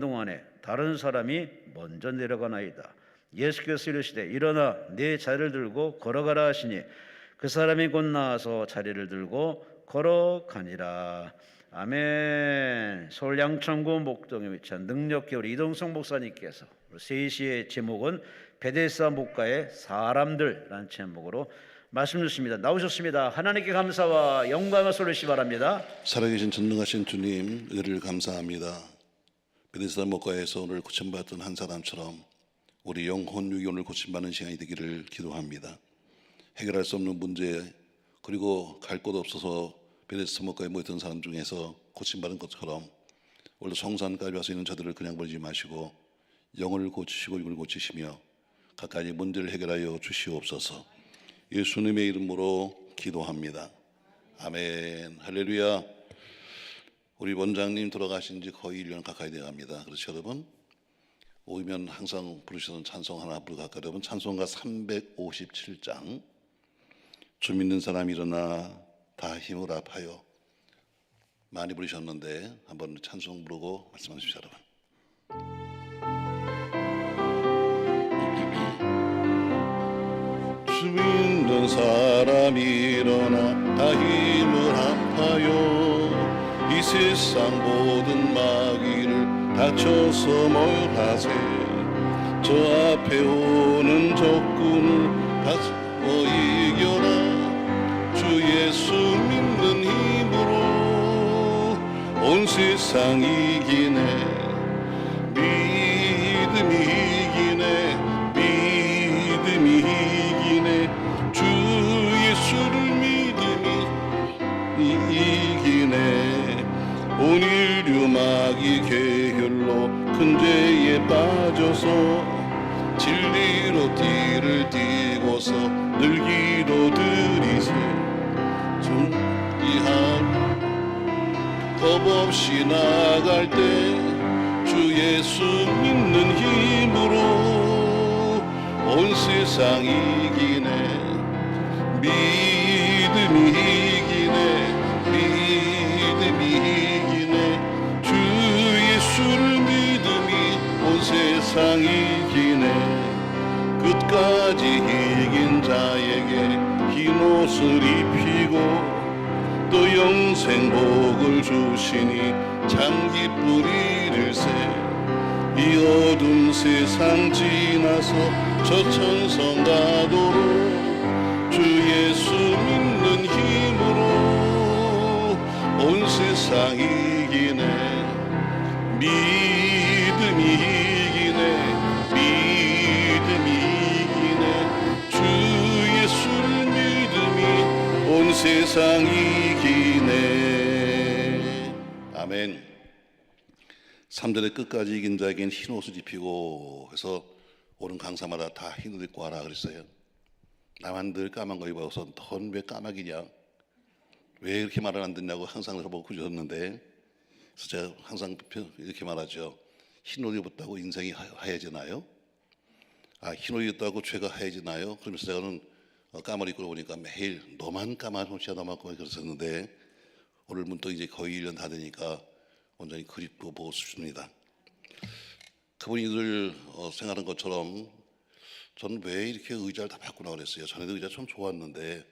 동안에 다른 사람이 먼저 내려가나이다. 예수께서 이르시되 일어나 네 자리를 들고 걸어가라 하시니 그 사람이 곧 나와서 자리를 들고 걸어가니라. 아멘. 서울 양천구 목동에 위치한 능력교 우리 이동성 목사님께서 3시의 제목은 베데스다 목가의 사람들이라는 제목으로 말씀 주십니다. 나오셨습니다. 하나님께 감사와 영광을 돌리시기 바랍니다. 살아계신 전능하신 주님, 은혜를 감사합니다. 베데스다 목가에서 오늘 고침받던 한 사람처럼 우리 영혼 유기온을 고침받는 시간이 되기를 기도합니다. 해결할 수 없는 문제, 그리고 갈 곳 없어서 베데스다 목가에 모였던 사람 중에서 고침받은 것처럼 오늘 성산까지 와서 있는 저들을 그냥 버리지 마시고 영혼을 고치시고 육을 고치시며 각가지 문제를 해결하여 주시옵소서. 예수님의 이름으로 기도합니다. 아멘. 할렐루야. 우리 원장님 돌아가신 지 거의 1년 가까이 되어갑니다. 그렇죠 여러분? 오면 항상 부르시던 찬송 하나 부르고 갈까요 여러분? 찬송가 357장. 주 믿는 사람 일어나 다 힘을 합하여. 많이 부르셨는데 한번 찬송 부르고 말씀하십시오 여러분. 주 믿는 사람 일어나 다 힘을 합하여 이 세상 모든 마귀를 다쳐서 멀하세. 저 앞에 오는 적군을 다 이겨라. 주 예수 믿는 힘으로 온 세상 이기네. 믿음이 이기네. 믿음이 이기네. 주 예수를 믿음이 이기네. 온 인류 마귀 계율로 큰 죄에 빠져서 진리로 띠를 띠고서 늘 기도드리세. 겁 없이 나갈 때 주 예수 믿는 힘으로 온 세상 이기네. 믿음이 이기네. 믿음이 이기네. 주 예수를 믿음이 온 세상 이기네. 끝까지 이긴 자에게 흰 옷을 입히고 또 영생 복을 주시니 참 기쁘리를 세. 이 어둠 세상 지나서 저 천성 가도록 주 예수 믿는 힘으로 온 세상 이기네. 믿음이 이기네. 믿음이 이기네. 주 예수를 믿음이 온 세상 이기네. 아멘. 3절의 끝까지 이긴 자에게는 흰 옷을 입히고 해서 오는 강사마다 다 흰 옷 입고 와라 그랬어요. 나만 늘 까만 거 입어서 넌 왜 까마귀냐, 왜 이렇게 말을 안 듣냐고 항상 저보고 그러셨는데, 그래서 제가 항상 이렇게 말하죠. 흰 옷 입었다고 인생이 하얘지나요? 흰 옷 입었다고 죄가 하얘지나요? 그러면서 제가는 까마를 입고 보니까 매일 너만 까만 옷이야 너만 까만 그랬었는데, 오늘 문득 이제 거의 1년 다 되니까 완전히 그립고 보고 싶습니다. 그분이 늘 생각하는 것처럼 저는 왜 이렇게 의자를 다 바꾸나 그랬어요. 전에도 의자 참 좋았는데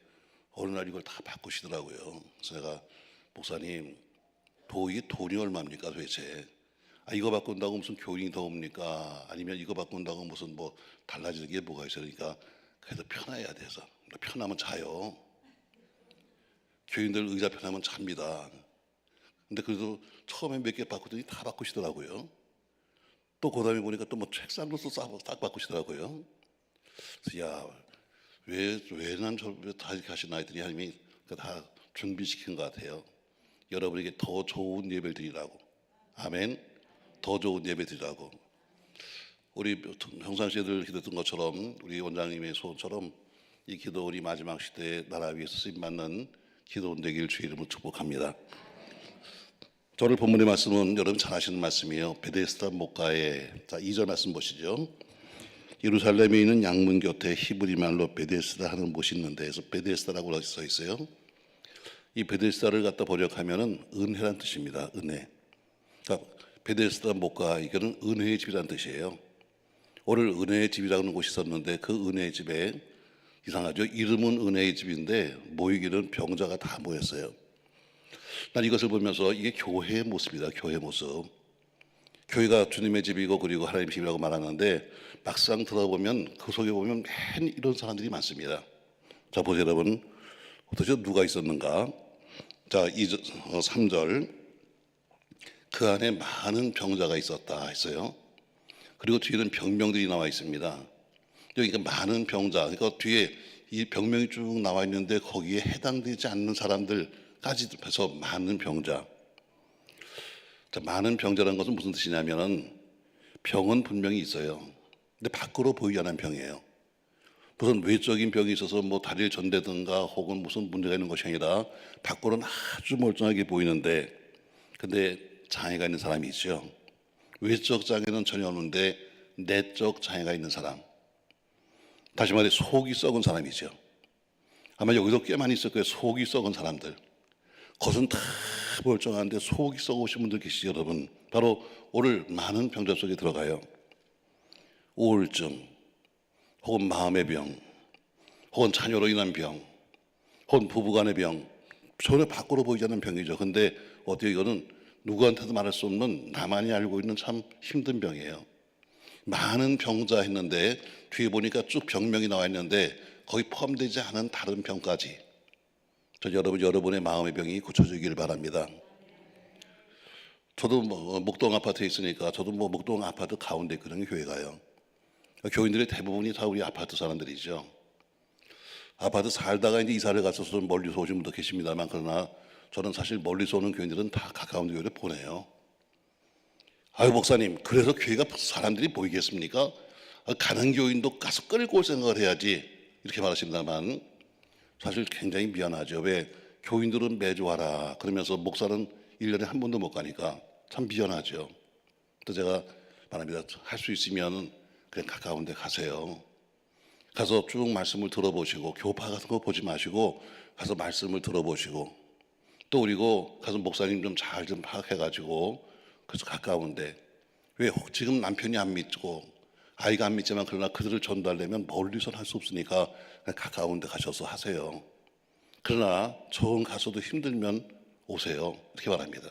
어느 날 이걸 다 바꾸시더라고요. 그래서 제가 목사님 이게 돈이 얼마입니까 도대체? 이거 바꾼다고 무슨 교인이 더 옵니까? 아니면 이거 바꾼다고 무슨 뭐 달라지는 게 뭐가 있어요? 그러니까 그래도 편해야 돼서. 편하면 자요. 교인들 의자 편하면 잡니다. 근데 그래도 처음에 몇 개 바꾸더니 다 바꾸시더라고요. 또 그 다음에 보니까 또 뭐 책상도 딱 바꾸시더라고요. 그래서 왜 난 다 이렇게 하시나 했더니 하나님이 다 준비시킨 것 같아요. 여러분에게 더 좋은 예배를 드리라고. 아멘. 더 좋은 예배 드리라고. 우리 평상시에들 기도했던 것처럼 우리 원장님의 소원처럼 이 기도 우리 마지막 시대에 나라 위에서 쓰임받는 기도원 되길 주의 이름으로 축복합니다. 오늘 본문의 말씀은 여러분 잘 아시는 말씀이에요. 베데스다 목가의 2절 말씀 보시죠. 예루살렘에 있는 양문 곁에 히브리 말로 베데스다 하는 곳이 있는데, 그래서 베데스다라고 써 있어요. 이 베데스다를 갖다 번역하면은 은혜란 뜻입니다. 은혜. 그러니까 베데스다 목가, 이거는 은혜의 집이라는 뜻이에요. 오늘 은혜의 집이라는 곳이 있었는데 그 은혜의 집에, 이상하죠? 이름은 은혜의 집인데 모이기는 병자가 다 모였어요. 난 이것을 보면서 이게 교회의 모습이다. 교회의 모습. 교회가 주님의 집이고 그리고 하나님의 집이라고 말하는데 막상 들어보면 그 속에 보면 맨 이런 사람들이 많습니다. 자, 보세요 여러분. 도대체 누가 있었는가? 자, 3절. 그 안에 많은 병자가 있었다 했어요. 그리고 뒤에는 병명들이 나와 있습니다. 그러니까 많은 병자, 그러니까 뒤에 이 병명이 쭉 나와 있는데 거기에 해당되지 않는 사람들까지 해서 많은 병자. 자, 많은 병자라는 것은 무슨 뜻이냐면은 병은 분명히 있어요. 근데 밖으로 보이지 않는 병이에요. 무슨 외적인 병이 있어서 뭐 다리를 전대든가 혹은 무슨 문제가 있는 것이 아니라 밖으로는 아주 멀쩡하게 보이는데, 근데 장애가 있는 사람이 있죠. 외적 장애는 전혀 없는데 내적 장애가 있는 사람, 다시 말해 속이 썩은 사람이죠. 아마 여기도 꽤 많이 있을 거예요. 속이 썩은 사람들. 겉은 다 멀쩡한데 속이 썩으신 분들 계시죠 여러분. 바로 오늘 많은 병자 속에 들어가요. 우울증, 혹은 마음의 병, 혹은 자녀로 인한 병, 혹은 부부간의 병, 전혀 밖으로 보이지 않는 병이죠. 근데 어떻게 이거는 누구한테도 말할 수 없는 나만이 알고 있는 참 힘든 병이에요. 많은 병자 했는데 뒤에 보니까 쭉 병명이 나와 있는데 거기 포함되지 않은 다른 병까지. 저 여러분의 마음의 병이 고쳐지기를 바랍니다. 저도 뭐 목동 아파트에 있으니까 저도 뭐 목동 아파트 가운데 있거든요. 교회가요. 교인들의 대부분이 다 우리 아파트 사람들이죠. 아파트 살다가 이제 이사를 가서 좀 멀리서 오신 분도 계십니다만, 그러나 저는 사실 멀리서 오는 교인들은 다 가까운 교회를 보내요. 아유 목사님, 그래서 교회가 사람들이 보이겠습니까? 가는 교인도 가서 끌고 올 생각을 해야지, 이렇게 말하십니다만 사실 굉장히 미안하죠. 왜 교인들은 매주 와라 그러면서 목사는 1년에 한 번도 못 가니까 참 미안하죠. 또 제가 말합니다. 할 수 있으면 그냥 가까운 데 가세요. 가서 쭉 말씀을 들어보시고 교파 같은 거 보지 마시고 가서 말씀을 들어보시고, 또 그리고 가서 목사님 좀 잘 좀 파악해가지고 그래서 가까운데, 왜 지금 남편이 안 믿고 아이가 안 믿지만 그러나 그들을 전달하려면 멀리서는 할 수 없으니까 그냥 가까운 데 가셔서 하세요. 그러나 정 가서도 힘들면 오세요. 이렇게 말합니다.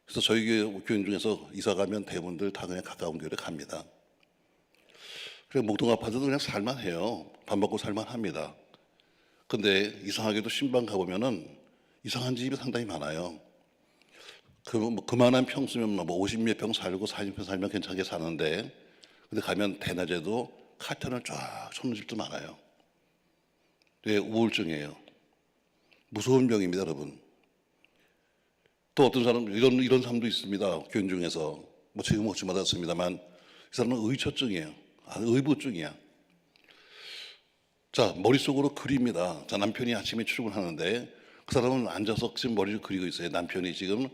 그래서 저희 교인 중에서 이사 가면 대부분들 다 그냥 가까운 교회를 갑니다. 그래, 목동 아파트도 그냥 살만해요. 밥 먹고 살만합니다. 근데 이상하게도 신방 가보면은 이상한 집이 상당히 많아요. 그만한 평 쓰면 뭐 50몇 평 살고 40평 살면 괜찮게 사는데, 근데 가면 대낮에도 카텐을 쫙 쳐놓은 집도 많아요. 왜? 우울증이에요. 무서운 병입니다, 여러분. 또 어떤 사람, 이런 사람도 있습니다. 교인 중에서. 뭐 지금 혹시 받았습니다만, 이 사람은 의처증이에요. 의부증이야. 자, 머릿속으로 그립니다. 자, 남편이 아침에 출근하는데 그 사람은 앉아서 지금 머리를 그리고 있어요. 남편이 지금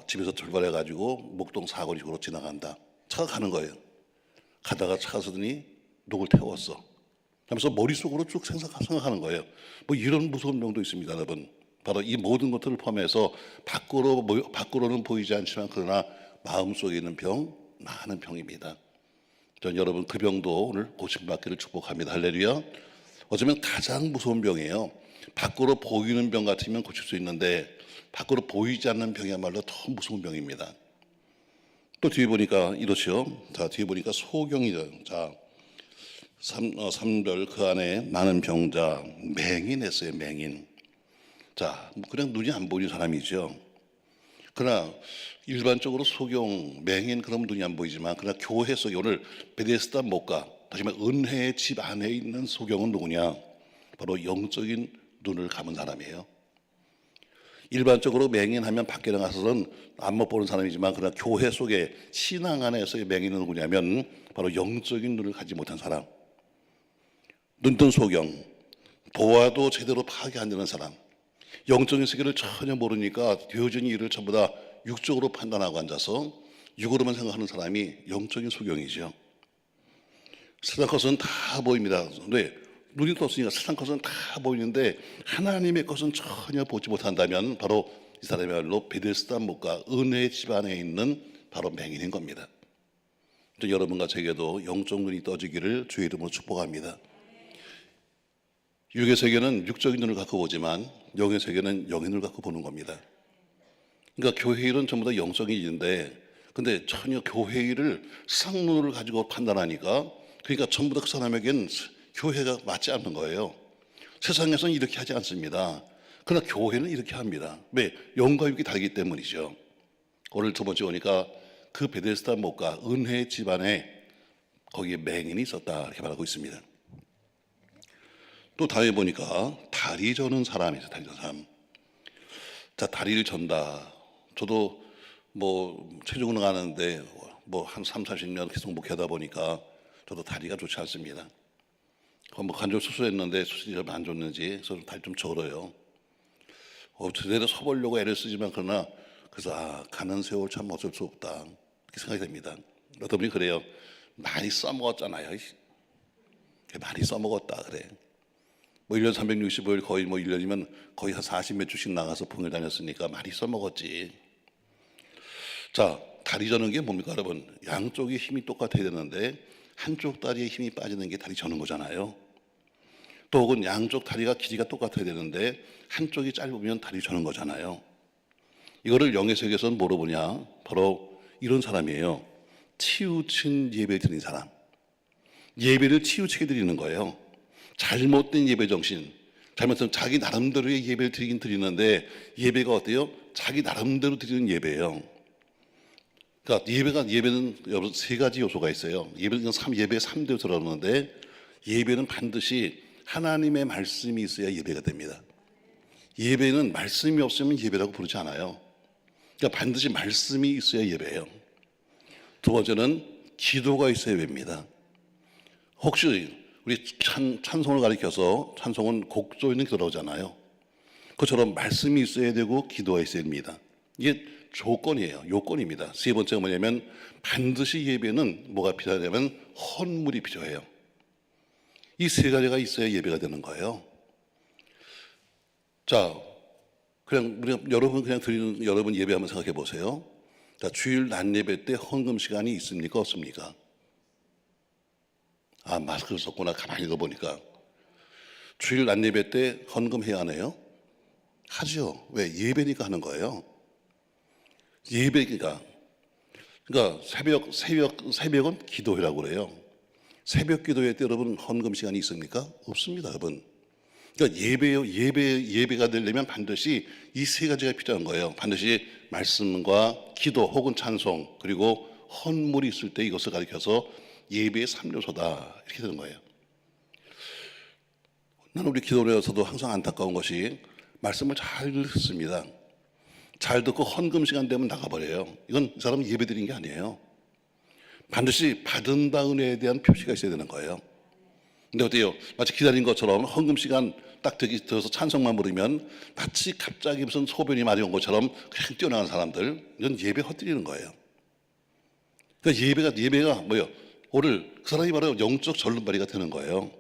집에서 출발해가지고 목동 사거리 쪽으로 지나간다. 차가 가는 거예요. 가다가 차가 서더니 누굴 태웠어. 하면서 머릿속으로 쭉 생각하는 거예요. 뭐 이런 무서운 병도 있습니다, 여러분. 바로 이 모든 것들을 포함해서 밖으로는 보이지 않지만 그러나 마음속에 있는 병, 많은 병입니다. 전 여러분 그 병도 오늘 고침받기를 축복합니다. 할렐루야. 어쩌면 가장 무서운 병이에요. 밖으로 보이는 병 같으면 고칠 수 있는데 밖으로 보이지 않는 병이야말로 더 무서운 병입니다. 또 뒤에 보니까 이렇죠. 자, 뒤에 보니까 소경이죠. 자, 3절 그 안에 많은 병자, 맹인 했어요. 맹인. 자, 그냥 눈이 안 보이는 사람이죠. 그러나 일반적으로 소경, 맹인 그러면 눈이 안 보이지만, 그러나 교회 속에 오늘 베데스다 목가, 다시 말해 은혜의 집 안에 있는 소경은 누구냐? 바로 영적인 눈을 감은 사람이에요. 일반적으로 맹인하면 밖에 나가서는 안 못 보는 사람이지만, 그러나 교회 속에 신앙 안에서의 맹인은 누구냐면 바로 영적인 눈을 가지 못한 사람. 눈뜬 소경, 보아도 제대로 파악이 안 되는 사람, 영적인 세계를 전혀 모르니까 되어진 일을 전부 다 육적으로 판단하고 앉아서 육으로만 생각하는 사람이 영적인 소경이죠. 세상 것은 다 보입니다. 네, 눈이 떴으니까 세상 것은 다 보이는데 하나님의 것은 전혀 보지 못한다면 바로 이 사람이야말로 베데스다 목가, 은혜의 집 안에 있는 바로 맹인인 겁니다. 여러분과 제게도 영적 눈이 떠지기를 주의 이름으로 축복합니다. 육의 세계는 육적인 눈을 갖고 보지만 영의 세계는 영의 눈을 갖고 보는 겁니다. 그러니까 교회 일은 전부 다 영적인 일인데, 근데 전혀 교회 일을 세상 눈을 가지고 판단하니까, 그러니까 전부 다 그 사람에겐 교회가 맞지 않는 거예요. 세상에서는 이렇게 하지 않습니다. 그러나 교회는 이렇게 합니다. 왜? 영과 육이 다르기 때문이죠. 오늘 두 번째 오니까 그 베데스다 목가 은혜 집안에 거기에 맹인이 있었다 이렇게 말하고 있습니다. 또 다음에 보니까 다리 저는 사람이 있어요. 다리 저는 사람. 자, 다리를 전다. 저도 뭐 체중은 가는데 뭐 한 3, 40년 계속 목회하다 보니까 저도 다리가 좋지 않습니다. 뭐 관절 수술했는데 수술이 좀 안 좋는지 그래서 다리 좀 절어요. 제대로 서보려고 애를 쓰지만 그러나 그래서 가는 세월 참 어쩔 수 없다 이렇게 생각이 됩니다. 어떤 분이 그래요. 많이 써먹었잖아요. 많이 써먹었다 그래. 뭐 1년 365일 거의 뭐 1년이면 거의 한 40몇 주씩 나가서 봉일 다녔으니까 많이 써먹었지. 자, 다리 저는 게 뭡니까 여러분? 양쪽의 힘이 똑같아야 되는데 한쪽 다리에 힘이 빠지는 게 다리 저는 거잖아요. 또 혹은 양쪽 다리가 길이가 똑같아야 되는데 한쪽이 짧으면 다리 저는 거잖아요. 이거를 영의 세계에서는 뭐로 보냐? 바로 이런 사람이에요. 치우친 예배 드리는 사람. 예배를 치우치게 드리는 거예요. 잘못된 예배 정신. 잘못하면 자기 나름대로의 예배를 드리긴 드리는데 예배가 어때요? 자기 나름대로 드리는 예배예요. 그러니까 예배는 여러분 세 가지 요소가 있어요. 예배의 3대 요소라고 하는데 예배는 반드시 하나님의 말씀이 있어야 예배가 됩니다. 예배는 말씀이 없으면 예배라고 부르지 않아요. 그러니까 반드시 말씀이 있어야 예배예요. 두 번째는 기도가 있어야 예배입니다. 혹시 우리 찬송을 가리켜서 찬송은 곡조 있는 기도라잖아요. 그처럼 말씀이 있어야 되고 기도가 있어야 됩니다. 이게 조건이에요. 요건입니다. 세 번째가 뭐냐면 반드시 예배는 뭐가 필요하냐면 헌물이 필요해요. 이 세 가지가 있어야 예배가 되는 거예요. 자, 그냥 여러분 드리는 여러분 예배 한번 생각해 보세요. 자, 주일 낮 예배 때 헌금 시간이 있습니까 없습니까? 아, 마스크를 썼구나. 가만히 읽어보니까 주일 낮 예배 때 헌금 해야 하네요. 하죠. 왜? 예배니까 하는 거예요. 예배니까. 그러니까 새벽은 기도회라고 그래요. 새벽 기도회 때 여러분 헌금 시간이 있습니까? 없습니다, 여러분. 그러니까 예배가 되려면 반드시 이 세 가지가 필요한 거예요. 반드시 말씀과 기도 혹은 찬송 그리고 헌물이 있을 때 이것을 가리켜서 예배의 3요소다 이렇게 되는 거예요. 나는 우리 기도회에서도 항상 안타까운 것이 말씀을 잘 듣습니다. 잘 듣고 헌금 시간 되면 나가버려요. 이건 이 사람은 예배 드린 게 아니에요. 반드시 받은 바 은혜에 대한 표시가 있어야 되는 거예요. 근데 어때요? 마치 기다린 것처럼 헌금 시간 딱 들어서 찬송만 부르면 마치 갑자기 무슨 소변이 많이 온 것처럼 그냥 뛰어나가는 사람들, 이건 예배 헛들이는 거예요. 그러니까 예배가 뭐예요? 오늘 그 사람이 바로 영적 절름발이가 되는 거예요.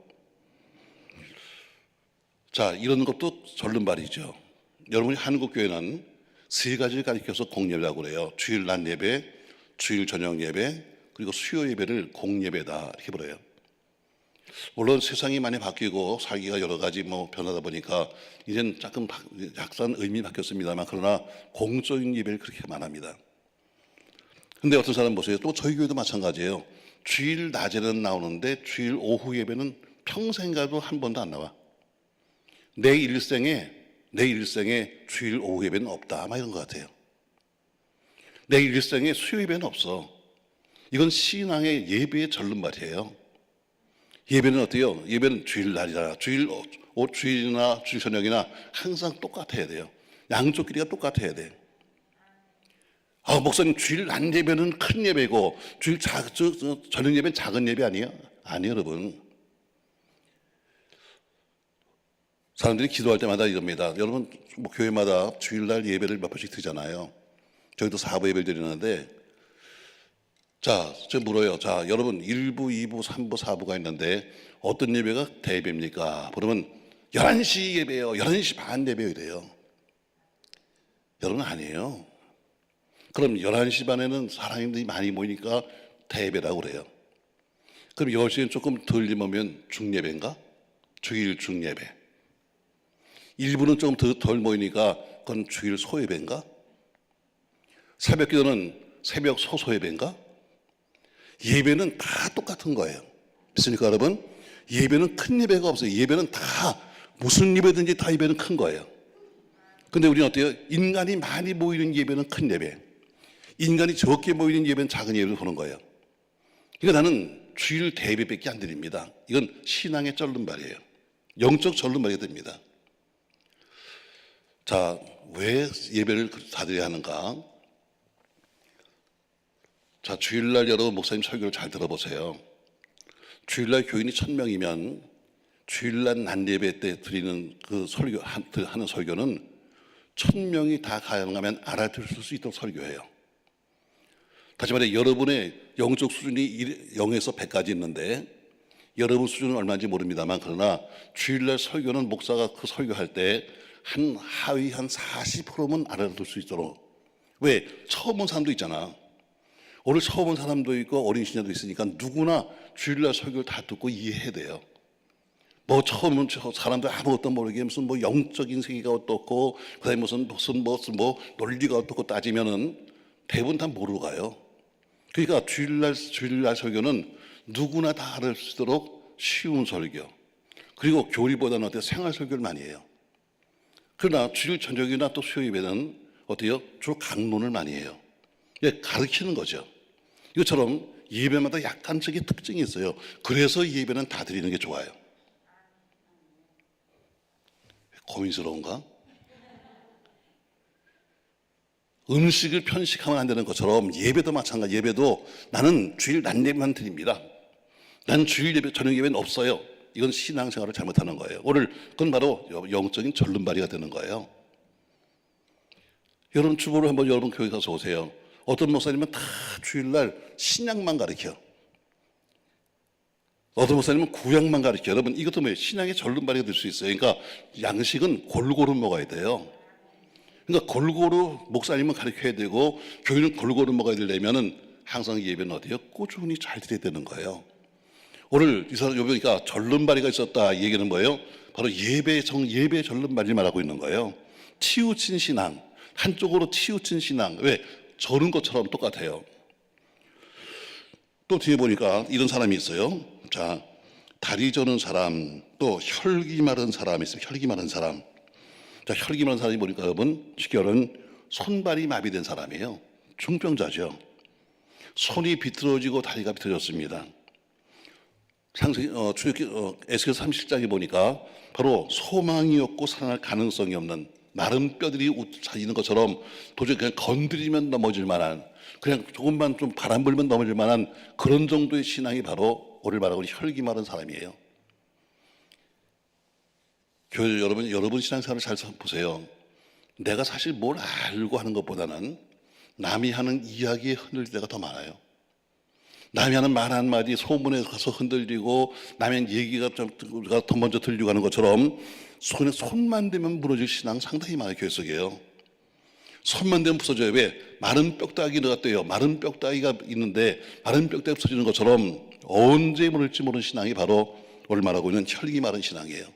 자, 이런 것도 절름발이죠. 여러분이 한국교회는 세 가지를 가리켜서 공예배라고 그래요. 주일 낮 예배, 주일 저녁 예배, 그리고 수요 예배를 공예배다 이렇게 부르요. 물론 세상이 많이 바뀌고 살기가 여러 가지 변하다 보니까 이제는 약간 의미 바뀌었습니다만 그러나 공적인 예배를 그렇게 말합니다. 근데 어떤 사람 보세요. 또 저희 교회도 마찬가지예요. 주일 낮에는 나오는데 주일 오후 예배는 평생 가도 한 번도 안 나와. 내 일생에 주일 오후 예배는 없다 막 이런 것 같아요. 내 일생에 수요 예배는 없어. 이건 신앙의 예배의 절름발이에요. 예배는 어때요? 예배는 주일 날이다. 주일이나 주일 저녁이나 항상 똑같아야 돼요. 양쪽 길이가 똑같아야 돼. 아, 목사님 주일 낮 예배는 큰 예배고 주일 저녁 예배는 작은 예배 아니에요? 아니에요, 여러분. 사람들이 기도할 때마다 이럽니다. 여러분 교회마다 주일날 예배를 몇 번씩 드리잖아요. 저희도 4부 예배를 드리는데 자, 제가 물어요. 자, 여러분 1부, 2부, 3부, 4부가 있는데 어떤 예배가 대예배입니까? 그러면 11시 예배요. 11시 반 예배요 이래요. 여러분 아니에요. 그럼 11시 반에는 사람들이 많이 모이니까 대예배라고 그래요. 그럼 10시엔 조금 덜 오면 중예배인가? 주일 중예배. 1부는 조금 덜 모이니까 그건 주일 소예배인가? 새벽기도는 새벽 소소예배인가? 예배는 다 똑같은 거예요. 믿습니까 여러분? 예배는 큰 예배가 없어요. 예배는 다 무슨 예배든지 다 예배는 큰 거예요. 근데 우리는 어때요? 인간이 많이 모이는 예배는 큰 예배, 인간이 적게 모이는 예배는 작은 예배를 보는 거예요. 그러니까 나는 주일 대예배밖에 안 드립니다. 이건 신앙의 절름발이에요. 영적 절름발이 됩니다. 자, 왜 예배를 다 드려야 하는가? 자, 주일날 여러분 목사님 설교를 잘 들어보세요. 주일날 교인이 1000명이면 주일날 난예배 때 드리는 그 설교, 하는 설교는 1000명이 다 가능하면 알아들을 수 있도록 설교해요. 다시 말해 여러분의 영적 수준이 0에서 100까지 있는데 여러분 수준은 얼마인지 모릅니다만, 그러나 주일날 설교는 목사가 그 설교할 때 한 하위 한 40%는 알아들 수 있도록. 왜? 처음 온 사람도 있잖아. 오늘 처음 온 사람도 있고 어린 신자도 있으니까 누구나 주일날 설교를 다 듣고 이해해야 돼요. 뭐 처음 온 사람들 아무것도 모르게 무슨 뭐 영적인 세계가 어떻고 그다음에 무슨 논리가 어떻고 따지면은 대부분 다 모르고 가요. 그러니까 주일날 설교는 누구나 다 알을 수 있도록 쉬운 설교, 그리고 교리보다는 어때요? 생활 설교를 많이 해요. 그러나 주일 저녁이나 또 수요 예배는 어때요? 주로 강론을 많이 해요. 가르치는 거죠. 이것처럼 예배마다 약간적인 특징이 있어요. 그래서 예배는 다 드리는 게 좋아요. 고민스러운가? 음식을 편식하면 안 되는 것처럼 예배도 마찬가지. 예배도 나는 주일 낮예배만 드립니다. 난 주일 예배, 저녁 예배는 없어요. 이건 신앙생활을 잘못하는 거예요. 오늘 그건 바로 영적인 절름발이가 되는 거예요. 여러분 주보를 한번 여러분 교회 가서 오세요. 어떤 목사님은 다 주일날 신약만 가르쳐. 어떤 목사님은 구약만 가르쳐. 여러분 이것도 뭐예요? 신앙의 절름발이가 될 수 있어요. 그러니까 양식은 골고루 먹어야 돼요. 그러니까 골고루 목사님은 가르쳐야 되고 교회는 골고루 먹어야 되려면은 항상 예배는 어디요? 꾸준히 잘 드려야 되는 거예요. 오늘 이 사람 여기가 절름발이가 있었다. 이 얘기는 뭐예요? 바로 예배 절름발이 말하고 있는 거예요. 치우친 신앙, 한쪽으로 치우친 신앙. 왜? 저는 것처럼 똑같아요. 또 뒤에 보니까 이런 사람이 있어요. 자, 다리 저는 사람, 또 혈기 마른 사람이 있어요. 혈기 마른 사람. 자, 혈기 마른 사람이 보니까 여러분 직결은 손발이 마비된 사람이에요. 중병자죠. 손이 비틀어지고 다리가 비틀어졌습니다. 에스겔 37장에 보니까 바로 소망이 없고 살아날 가능성이 없는 마른 뼈들이 있는 것처럼 도저히 그냥 건드리면 넘어질 만한, 그냥 조금만 좀 바람 불면 넘어질 만한 그런 정도의 신앙이 바로 오늘 말하고 있는 혈기 마른 사람이에요. 교회 여러분 신앙생활을 잘 보세요. 내가 사실 뭘 알고 하는 것보다는 남이 하는 이야기에 흔들릴 때가 더 많아요. 남이 하는 말 한마디 소문에 가서 흔들리고 남의 얘기가 더 먼저 들리고 하는 것처럼 손만 대면 무너질 신앙 상당히 많아요. 교회 속에요. 손만 대면 부서져요. 왜? 마른 뼈다귀가 떼요. 마른 뼈다귀가 있는데 마른 뼈다귀가 부서지는 것처럼 언제 무너질지 모르는 신앙이 바로 오늘 말하고 있는 혈기 마른 신앙이에요.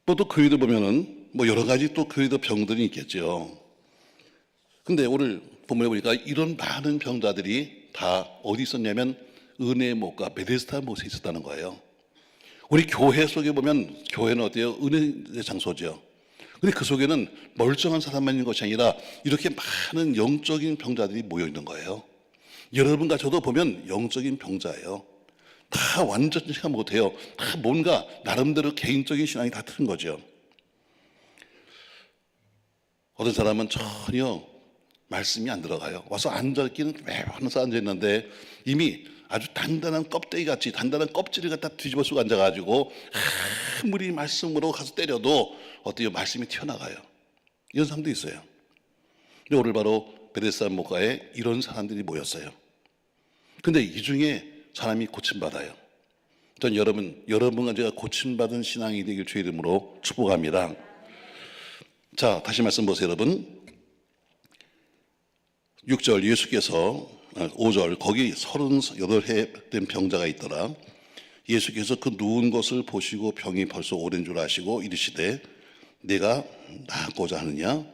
또 교회도 보면은 뭐 여러 가지 또 교회도 병들이 있겠죠. 근데 오늘 본문에 보니까 이런 많은 병자들이 다 어디 있었냐면 은혜의 못과 베데스다 못에 있었다는 거예요. 우리 교회 속에 보면 교회는 어때요? 은혜의 장소죠. 근데 그 속에는 멀쩡한 사람만 있는 것이 아니라 이렇게 많은 영적인 병자들이 모여 있는 거예요. 여러분과 저도 보면 영적인 병자예요. 다 완전히 생각 못해요. 다 뭔가 나름대로 개인적인 신앙이 다 틀린 거죠. 어떤 사람은 전혀 말씀이 안 들어가요. 와서 앉아있기는 왜 하면서 앉아있는데 이미 아주 단단한 껍데기같이 단단한 껍질을 갖다 뒤집어 쓰고 앉아가지고 아무리 말씀으로 가서 때려도 어때요? 말씀이 튀어나가요. 이런 사람도 있어요. 근데 오늘 바로 베데스다 목가에 이런 사람들이 모였어요. 근데 이 중에 사람이 고침받아요. 전 여러분과 제가 고침받은 신앙이 되길 주의 이름으로 축복합니다. 자, 다시 말씀 보세요, 여러분. 6절 예수께서 5절 거기 38해 된 병자가 있더라. 예수께서 그 누운 것을 보시고 병이 벌써 오랜 줄 아시고 이르시되 내가 나았고자 하느냐?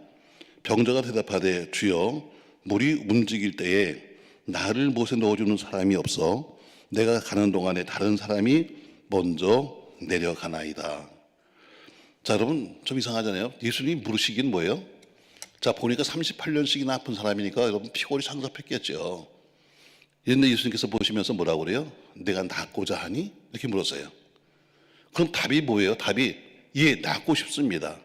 병자가 대답하되 주여 물이 움직일 때에 나를 못에 넣어주는 사람이 없어 내가 가는 동안에 다른 사람이 먼저 내려가나이다. 자, 여러분 좀 이상하잖아요. 예수님이 물으시긴 뭐예요? 자, 보니까 38년씩이나 아픈 사람이니까 여러분 피골이 상접했겠죠. 그런데 예수님께서 보시면서 뭐라고 그래요? 내가 낫고자 하니? 이렇게 물었어요. 그럼 답이 뭐예요? 답이 예, 낫고 싶습니다.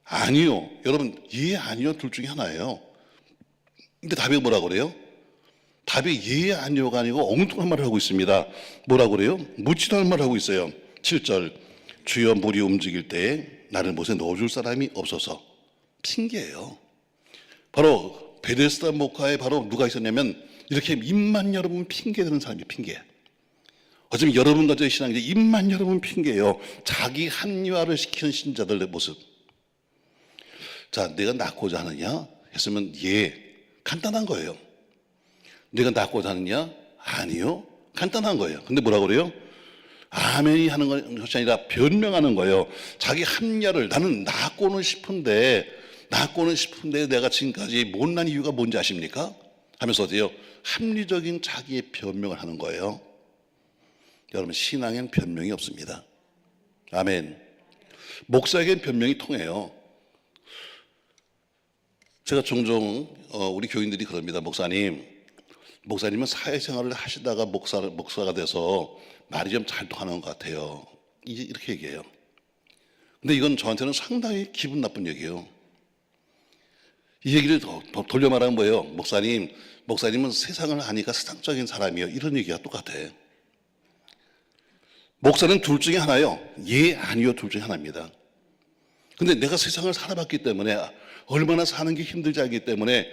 아니요. 여러분, 예, 아니요. 둘 중에 하나예요. 근데 답이 뭐라고 그래요? 답이 예, 아니요가 아니고 엉뚱한 말을 하고 있습니다. 뭐라고 그래요? 묻지도 않은 말을 하고 있어요. 7절 주여 물이 움직일 때에 나를 못에 넣어줄 사람이 없어서. 핑계예요. 바로 베데스다 목가에 바로 누가 있었냐면 이렇게 입만 열어보면 핑계대는 사람이 핑계. 어쩌면 여러분 가정의 신앙인데 입만 열어보면 핑계예요. 자기 합리화를 시키는 신자들의 모습. 자, 내가 낫고자 하느냐? 했으면 예, 간단한 거예요. 내가 낫고자 하느냐? 아니요, 간단한 거예요. 근데 뭐라고 그래요? 아멘이 하는 것이 아니라 변명하는 거예요. 자기 합리화를 나는 낫고는 싶은데 내가 지금까지 못난 이유가 뭔지 아십니까? 하면서 어때요? 합리적인 자기의 변명을 하는 거예요. 여러분, 신앙엔 변명이 없습니다. 아멘. 목사에겐 변명이 통해요. 제가 종종 우리 교인들이 그럽니다. 목사님은 사회생활을 하시다가 목사가 돼서 말이 좀 잘 통하는 것 같아요. 이렇게 얘기해요. 근데 이건 저한테는 상당히 기분 나쁜 얘기예요. 이 얘기를 돌려 말하면 뭐예요? 목사님은 세상을 아니까 세상적인 사람이에요. 이런 얘기가 똑같아. 목사는 둘 중에 하나예요. 예, 아니요, 둘 중에 하나입니다. 근데 내가 세상을 살아봤기 때문에 얼마나 사는 게 힘들지 알기 때문에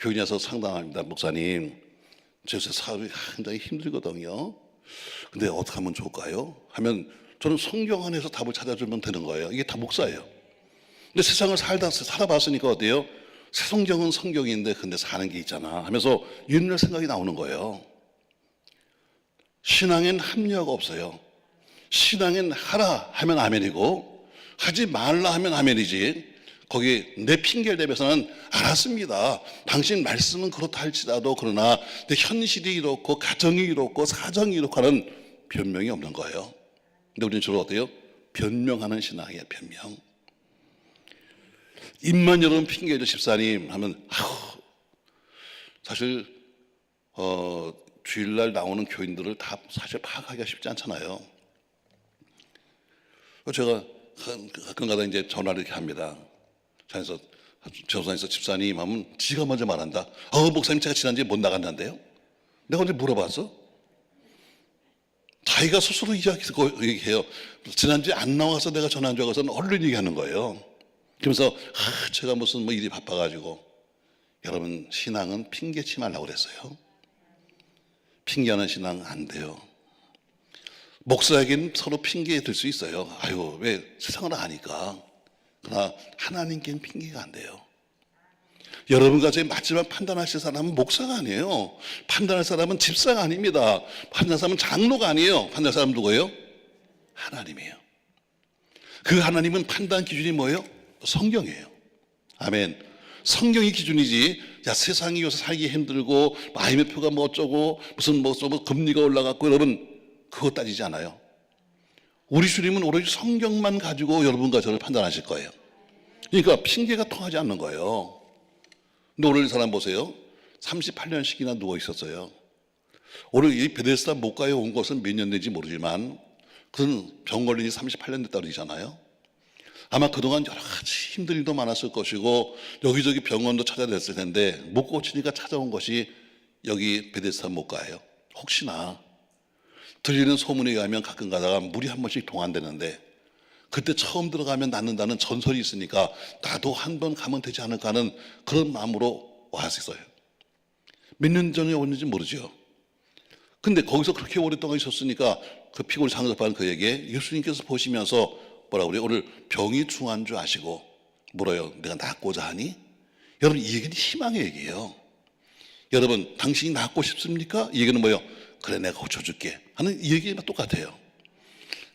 교인이 와서 상담합니다. 목사님, 제 사업이 굉장히 힘들거든요. 근데 어떻게 하면 좋을까요? 하면 저는 성경 안에서 답을 찾아주면 되는 거예요. 이게 다 목사예요. 근데 세상을 살아봤으니까 어때요? 새 성경은 성경인데 근데 사는 게 있잖아 하면서 옛날 생각이 나오는 거예요. 신앙엔 합리화가 없어요. 신앙엔 하라 하면 아멘이고 하지 말라 하면 아멘이지. 거기 내 핑계를 대면서는 알았습니다. 당신 말씀은 그렇다 할지라도 그러나 내 현실이 이렇고 가정이 이렇고 사정이 이렇고 하는 변명이 없는 거예요. 근데 우리는 주로 어때요? 변명하는 신앙이에요. 변명. 입만 열어보면 핑계죠. 집사님 하면 사실 주일날 나오는 교인들을 다 사실 파악하기가 쉽지 않잖아요. 제가 가끔가다 이제 전화를 이렇게 합니다. 저산에서 집사님 하면 지가 먼저 말한다. 목사님 제가 지난주에 못 나갔는데요. 내가 언제 물어봤어? 자기가 스스로 얘기해요. 지난주에 안 나와서 내가 전화한 줄 알고서는 얼른 얘기하는 거예요. 그러면서 제가 무슨 일이 바빠가지고. 여러분, 신앙은 핑계치 말라고 그랬어요. 핑계하는 신앙 안 돼요. 목사에게는 서로 핑계 들 수 있어요. 왜 세상을 아니까. 그러나 하나님께는 핑계가 안 돼요. 여러분과 제 마지막 판단하실 사람은 목사가 아니에요. 판단할 사람은 집사가 아닙니다. 판단할 사람은 장로가 아니에요. 판단할 사람은 누구예요? 하나님이에요. 그 하나님은 판단 기준이 뭐예요? 성경이에요. 아멘. 성경이 기준이지. 세상이 요새 살기 힘들고 IMF가 뭐 어쩌고 무슨 금리가 올라갔고 여러분 그거 따지지 않아요. 우리 주님은 오로지 성경만 가지고 여러분과 저를 판단하실 거예요. 그러니까 핑계가 통하지 않는 거예요. 근데 오늘 이 사람 보세요. 38년씩이나 누워 있었어요. 오늘 이 베데스다 목가에 온 것은 몇 년 된지 모르지만 그는 병 걸린 지 38년 됐다 그러잖아요. 아마 그동안 여러 가지 힘든 일도 많았을 것이고 여기저기 병원도 찾아냈을 텐데 못 고치니까 찾아온 것이 여기 베데스다 목가예요. 혹시나 들리는 소문에 의하면 가끔 가다가 물이 한 번씩 동안되는데 그때 처음 들어가면 낫는다는 전설이 있으니까 나도 한 번 가면 되지 않을까 하는 그런 마음으로 왔어요. 몇 년 전에 왔는지 모르죠. 근데 거기서 그렇게 오랫동안 있었으니까 그 피골이 상접한 그에게 예수님께서 보시면서 뭐라고 그래요? 오늘 병이 중한 줄 아시고 뭐래요? 내가 낫고자 하니? 여러분 이 얘기는 희망의 얘기예요. 여러분, 당신이 낫고 싶습니까? 이 얘기는 뭐예요? 그래, 내가 고쳐줄게 하는 이 얘기가 똑같아요.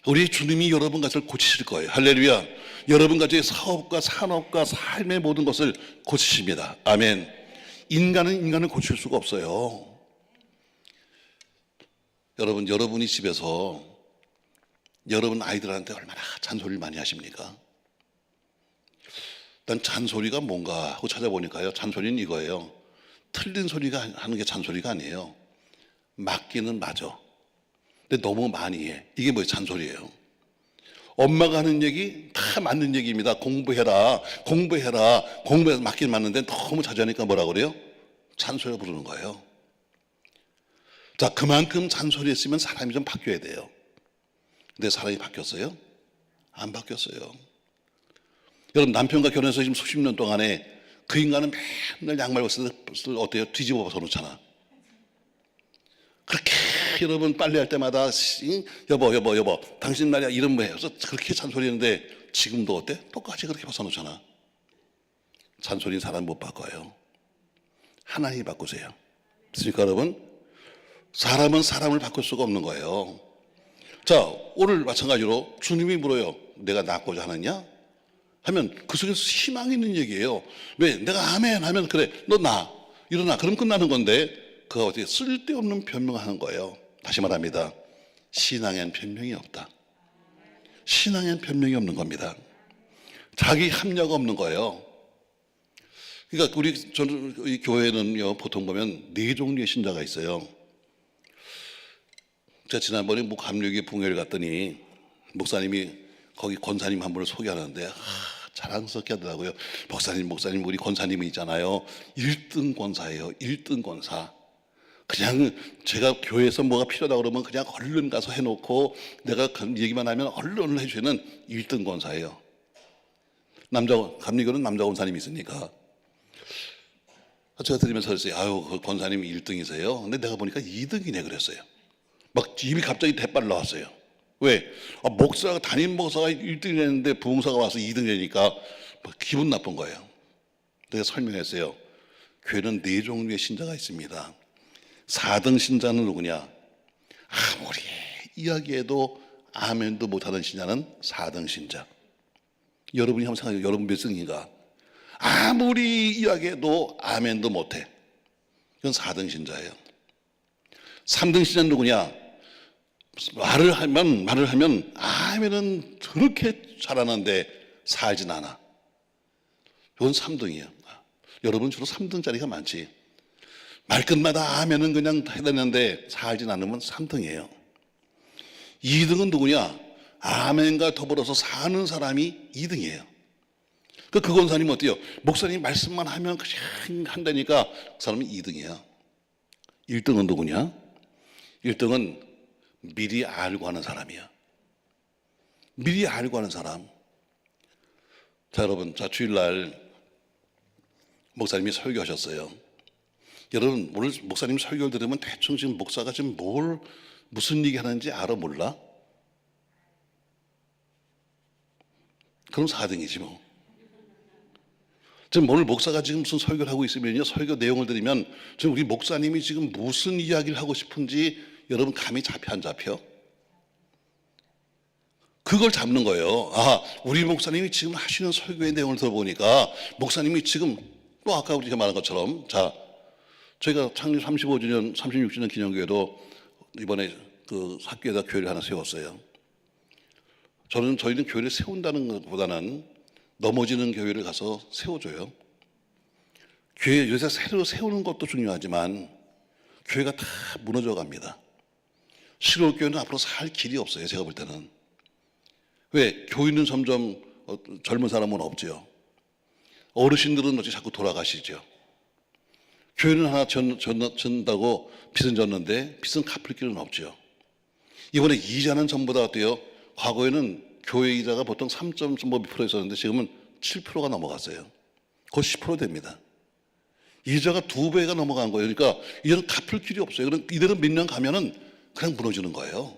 우리 주님이 여러분 것을 고치실 거예요. 할렐루야. 여러분 가지의 사업과 산업과 삶의 모든 것을 고치십니다. 아멘. 인간은 인간을 고칠 수가 없어요. 여러분, 여러분이 집에서 여러분 아이들한테 얼마나 잔소리를 많이 하십니까? 난 잔소리가 뭔가 하고 찾아보니까요, 잔소리는 이거예요. 틀린 소리가 하는 게 잔소리가 아니에요. 맞기는 맞아. 근데 너무 많이 해. 이게 뭐예요? 잔소리예요. 엄마가 하는 얘기 다 맞는 얘기입니다. 공부해라, 공부해라, 공부해서 맞긴 맞는데 너무 자주 하니까 뭐라 그래요? 잔소리 부르는 거예요. 자, 그만큼 잔소리 했으면 사람이 좀 바뀌어야 돼요. 근데 사람이 바뀌었어요? 안 바뀌었어요. 여러분, 남편과 결혼해서 지금 수십 년 동안에 그 인간은 맨날 양말 벗을 때 어때요? 뒤집어 벗어 놓잖아. 그렇게 여러분 빨래할 때마다 여보 당신 말이야 이런 뭐 해. 그래서 그렇게 잔소리했는데 지금도 어때? 똑같이 그렇게 벗어 놓잖아. 잔소리는 사람 못 바꿔요. 하나님이 바꾸세요. 그러니까 여러분, 사람은 사람을 바꿀 수가 없는 거예요. 자, 오늘 마찬가지로 주님이 물어요. 내가 낫고자 하느냐? 하면 그 속에서 희망이 있는 얘기예요. 왜? 내가 아멘 하면 그래, 너 나, 일어나. 그럼 끝나는 건데 그가 어떻게 쓸데없는 변명을 하는 거예요. 다시 말합니다. 신앙엔 변명이 없다. 신앙엔 변명이 없는 겁니다. 자기 합리가 없는 거예요. 그러니까 저는 이 교회는요, 보통 보면 네 종류의 신자가 있어요. 제가 지난번에 감리교회 붕회를 갔더니 목사님이 거기 권사님 한 분을 소개하는데 자랑스럽게 하더라고요. 목사님 우리 권사님이 있잖아요. 1등 권사예요. 1등 권사. 그냥 제가 교회에서 뭐가 필요하다 그러면 그냥 얼른 가서 해놓고 내가 얘기만 하면 얼른 해주는 1등 권사예요. 감리교는 남자 권사님이 있으니까. 제가 들으면서 그랬어요. 아유, 그 권사님이 1등이세요. 근데 내가 보니까 2등이네 그랬어요. 막 입이 갑자기 대빨 나왔어요. 왜? 담임 목사가 1등이랬는데 부흥사가 와서 2등이니까 기분 나쁜 거예요. 내가 설명했어요. 교회는 네 종류의 신자가 있습니다. 4등 신자는 누구냐? 아무리 이야기해도 아멘도 못하는 신자는 4등 신자. 여러분이 한번 생각해요. 여러분 몇 등인가? 아무리 이야기해도 아멘도 못해. 이건 4등 신자예요. 3등 신자는 누구냐? 말을 하면 아멘은 그렇게 잘하는데 살진 않아. 이건 3등이에요. 여러분 주로 3등짜리가 많지. 말끝마다 아멘은 그냥 해대는데 살진 않으면 3등이에요. 2등은 누구냐? 아멘과 더불어서 사는 사람이 2등이에요. 그 권사님 어때요? 목사님 말씀만 하면 그냥 한다니까 그 사람이 2등이야. 1등은 누구냐? 1등은 미리 알고 하는 사람이야. 미리 알고 하는 사람. 자, 여러분, 주일날 목사님이 설교하셨어요. 여러분, 오늘 목사님 설교를 들으면 대충 지금 목사가 지금 무슨 얘기 하는지 알아 몰라? 그럼 4등이지 뭐. 지금 오늘 목사가 지금 무슨 설교를 하고 있으면요, 설교 내용을 들으면 지금 우리 목사님이 지금 무슨 이야기를 하고 싶은지 여러분 감이 잡혀 안 잡혀? 그걸 잡는 거예요. 우리 목사님이 지금 하시는 설교의 내용을 들어보니까 목사님이 지금 또 아까 우리가 말한 것처럼 저희가 창립 35주년, 36주년 기념교회도 이번에 그 학교에다 교회를 하나 세웠어요. 저희는 교회를 세운다는 것보다는 넘어지는 교회를 가서 세워줘요. 교회 요새 새로 세우는 것도 중요하지만 교회가 다 무너져 갑니다. 신혼교회는 앞으로 살 길이 없어요. 제가 볼 때는. 왜? 교인은 점점 젊은 사람은 없죠. 어르신들은 어찌 자꾸 돌아가시죠. 교회는 하나 전다고 빚은 졌는데 빚은 갚을 길은 없죠. 이번에 이자는 전부 다 어때요? 과거에는 교회 이자가 보통 3.5% 있었는데 지금은 7%가 넘어갔어요. 곧 10% 됩니다. 이자가 2배가 넘어간 거예요. 그러니까 이제는 갚을 길이 없어요. 이대로 몇 년 가면은 그냥 무너지는 거예요.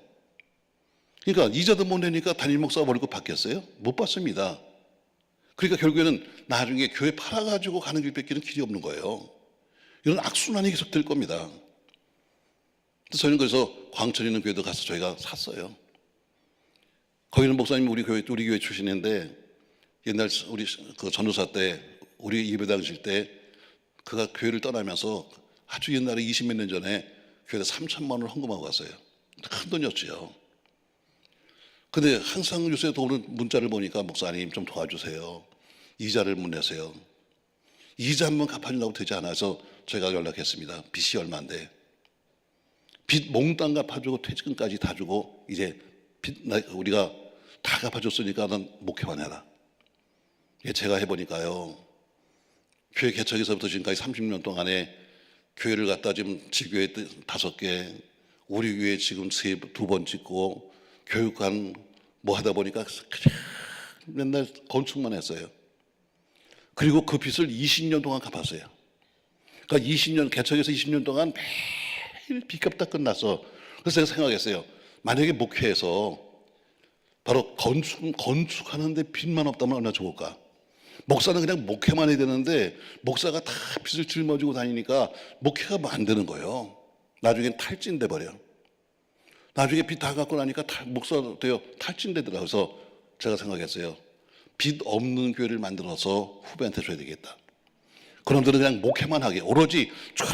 그러니까 이자도 못 내니까 담임 목사가 월급 받겠어요? 못 받습니다. 그러니까 결국에는 나중에 교회 팔아가지고 가는 길밖에는 길이 없는 거예요. 이런 악순환이 계속 될 겁니다. 저희는 그래서 광천에 있는 교회도 가서 저희가 샀어요. 거기는 목사님 우리 교회 출신인데 옛날 우리 그 전도사 때 우리 예배당 질 때 그가 교회를 떠나면서 아주 옛날에 20몇 년 전에 교회에 3천만 원을 헌금하고 갔어요. 큰 돈이었지요. 근데 항상 요새 오는 문자를 보니까 목사님 좀 도와주세요. 이자를 못 내세요. 이자 한번 갚아주려고 되지 않아서 제가 연락했습니다. 빚이 얼마인데. 빚 몽땅 갚아주고 퇴직금까지 다 주고 이제 우리가 다 갚아줬으니까 넌 목회만 해라. 제가 해보니까요. 교회 개척에서부터 지금까지 30년 동안에 교회를 갖다 지금 지교회 5개, 우리 교회 지금 2번 짓고 교육관 뭐 하다 보니까 그냥 맨날 건축만 했어요. 그리고 그 빚을 20년 동안 갚았어요. 그러니까 20년, 개척해서 20년 동안 매일 빚 갚다 끝났어. 그래서 제가 생각했어요. 만약에 목회에서 바로 건축하는데 빚만 없다면 얼마나 좋을까. 목사는 그냥 목회만 해야 되는데 목사가 다 빚을 짊어지고 다니니까 목회가 뭐 안 되는 거예요. 나중엔 탈진돼 버려. 나중에 빚 다 갚고 나니까 목사가 돼요. 탈진되더라고요. 그래서 제가 생각했어요. 빚 없는 교회를 만들어서 후배한테 줘야 되겠다. 그놈들은 그냥 목회만 하게 오로지 쭉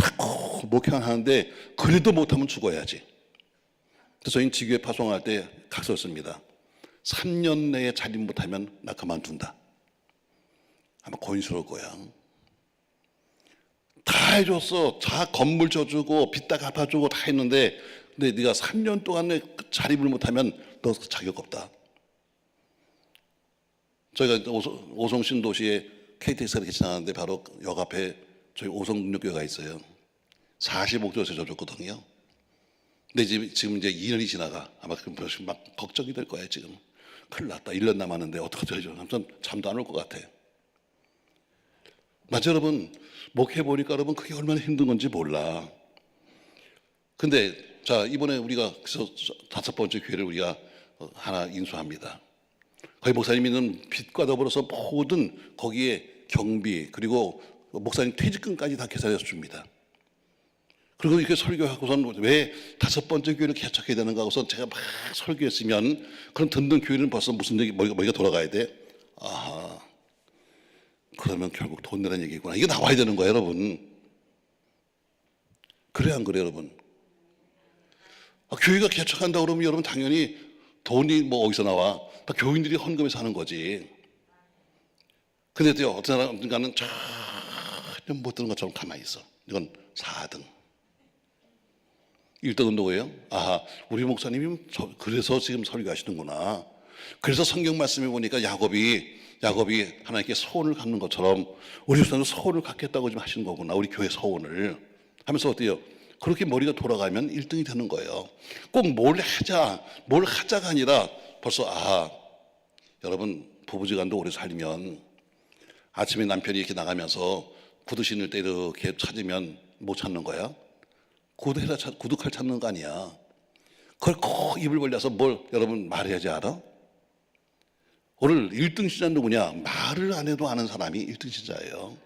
목회만 하는데 그래도 못하면 죽어야지. 그래서 저희는 지교회 파송할 때 각서를 씁니다. 3년 내에 자립 못하면 나 그만둔다. 아마 고인스러울 거야. 다 해줬어. 다 건물 줘주고 빚 다 갚아주고 다 했는데 근데 네가 3년 동안에 자립을 못하면 너 자격 없다. 저희가 오송 신도시에 KTX가 이렇게 지나가는데 바로 역 앞에 저희 오송 능력교회가 있어요. 45조에서 줘줬거든요. 근데 지금 이제 2년이 지나가. 아마 막 걱정이 될 거예요 지금. 큰일 났다. 1년 남았는데 어떡하죠? 아무튼 잠도 안 올 것 같아. 맞죠 여러분? 목회 보니까 여러분 그게 얼마나 힘든 건지 몰라. 근데 자 이번에 우리가 그래서 5번째 교회를 우리가 하나 인수합니다. 거기 목사님이는 빚과 더불어서 모든 거기에 경비 그리고 목사님 퇴직금까지 다 계산해서 줍니다. 그리고 이렇게 설교하고선 왜 5번째 교회를 개척해야 되는가 하고서 제가 막 설교했으면 그럼 듣는 교회는 벌써 무슨 얘기 머리가 돌아가야 돼. 아하. 그러면 결국 돈 내라는 얘기구나. 이게 나와야 되는 거예요 여러분. 그래 안 그래요 여러분? 교회가 개척한다 그러면 여러분 당연히 돈이 뭐 어디서 나와? 다 교인들이 헌금해서 하는 거지. 근데 또 어떤 사람들과는 전혀 못 드는 것처럼 가만히 있어. 이건 4등. 1등은 누구예요? 아하, 우리 목사님이 그래서 지금 설교하시는구나. 그래서 성경 말씀에 보니까 야곱이 하나님께 소원을 갖는 것처럼 우리 목사님은 소원을 갖겠다고 지금 하시는 거구나. 우리 교회 소원을 하면서 어때요? 그렇게 머리가 돌아가면 1등이 되는 거예요. 꼭 뭘 하자가 아니라 벌써 여러분 부부지간도 오래 살면 아침에 남편이 이렇게 나가면서 구두 신을 때 이렇게 찾으면 못 찾는 거야? 구두칼 찾는 거 아니야. 그걸 꼭 입을 벌려서 뭘 여러분 말해야지 알아? 오늘 1등 신자 누구냐? 말을 안 해도 아는 사람이 1등 신자예요.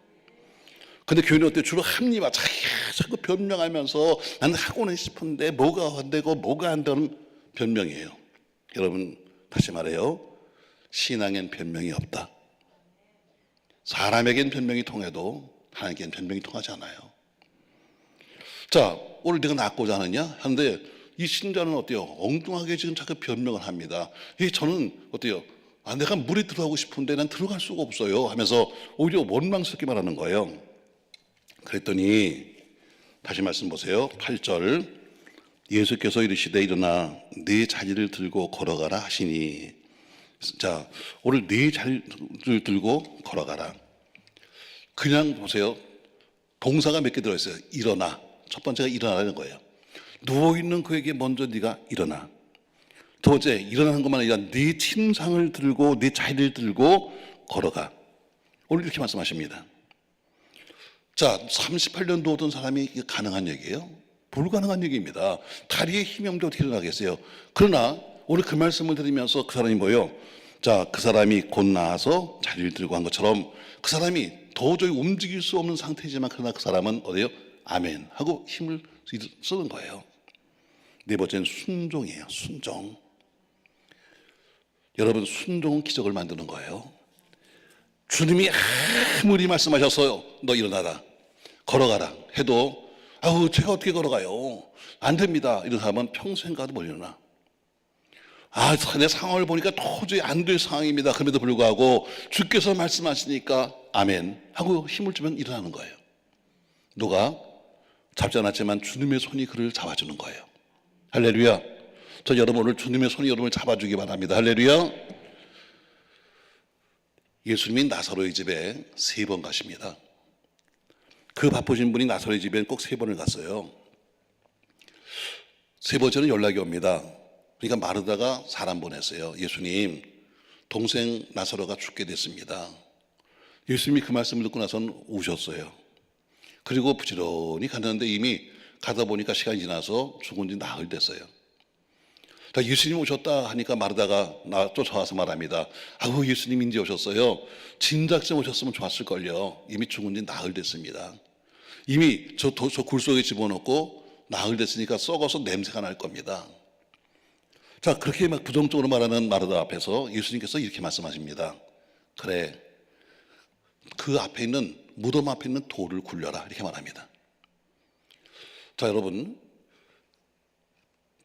근데 교회는 어때? 주로 합리화 자꾸 변명하면서 나는 하고는 싶은데 뭐가 안 되고 뭐가 안 되는 변명이에요. 여러분 다시 말해요. 신앙엔 변명이 없다. 사람에겐 변명이 통해도 하나님께는 변명이 통하지 않아요. 자, 오늘 내가 낫고자 하느냐? 하는데 이 신자는 어때요? 엉뚱하게 지금 자꾸 변명을 합니다. 저는 어때요? 내가 물에 들어가고 싶은데 난 들어갈 수가 없어요 하면서 오히려 원망스럽게 말하는 거예요. 그랬더니 다시 말씀 보세요. 8절 예수께서 이르시되 일어나 네 자리를 들고 걸어가라 하시니. 자, 오늘 네 자리를 들고 걸어가라. 그냥 보세요. 동사가 몇 개 들어있어요. 일어나. 첫 번째가 일어나라는 거예요. 누워있는 그에게 먼저 네가 일어나. 두 번째 일어나는 것만 아니라 네 침상을 들고 네 자리를 들고 걸어가. 오늘 이렇게 말씀하십니다. 자, 38년 누웠던 사람이 이게 가능한 얘기예요? 불가능한 얘기입니다. 다리에 힘이 없는데 어떻게 일어나겠어요? 그러나 오늘 그 말씀을 들으면서 그 사람이 뭐예요? 자, 그 사람이 곧 나와서 자리를 들고 한 것처럼 그 사람이 도저히 움직일 수 없는 상태지만 그러나 그 사람은 어디요? 아멘 하고 힘을 쓰는 거예요. 네 번째는 순종이에요. 순종. 여러분, 순종은 기적을 만드는 거예요. 주님이 아무리 말씀하셨어요. 너 일어나라, 걸어가라 해도 아우 제가 어떻게 걸어가요? 안 됩니다. 이런 사람은 평생 가도 못 일어나. 아, 내 상황을 보니까 도저히 안 될 상황입니다. 그럼에도 불구하고 주께서 말씀하시니까 아멘 하고 힘을 주면 일어나는 거예요. 누가? 잡지 않았지만 주님의 손이 그를 잡아주는 거예요. 할렐루야. 저 여러분 오늘 주님의 손이 여러분을 잡아주기 바랍니다. 할렐루야. 예수님이 나사로의 집에 3번 가십니다. 그 바쁘신 분이 나사로의 집에 꼭 3번을 갔어요. 3번째는 연락이 옵니다. 그러니까 마르다가 사람 보냈어요. 예수님, 동생 나사로가 죽게 됐습니다. 예수님이 그 말씀을 듣고 나서는 우셨어요. 그리고 부지런히 갔는데 이미 가다 보니까 시간이 지나서 죽은 지 나흘 됐어요. 예수님 오셨다 하니까 마르다가 쫓아와서 말합니다. 아우, 예수님 인제 오셨어요. 진작 좀 오셨으면 좋았을걸요. 이미 죽은 지 나흘 됐습니다. 이미 저 굴 속에 집어넣고 나흘 됐으니까 썩어서 냄새가 날 겁니다. 자, 그렇게 막 부정적으로 말하는 마르다 앞에서 예수님께서 이렇게 말씀하십니다. 그래, 그 앞에 있는 무덤 앞에 있는 돌을 굴려라, 이렇게 말합니다. 자, 여러분,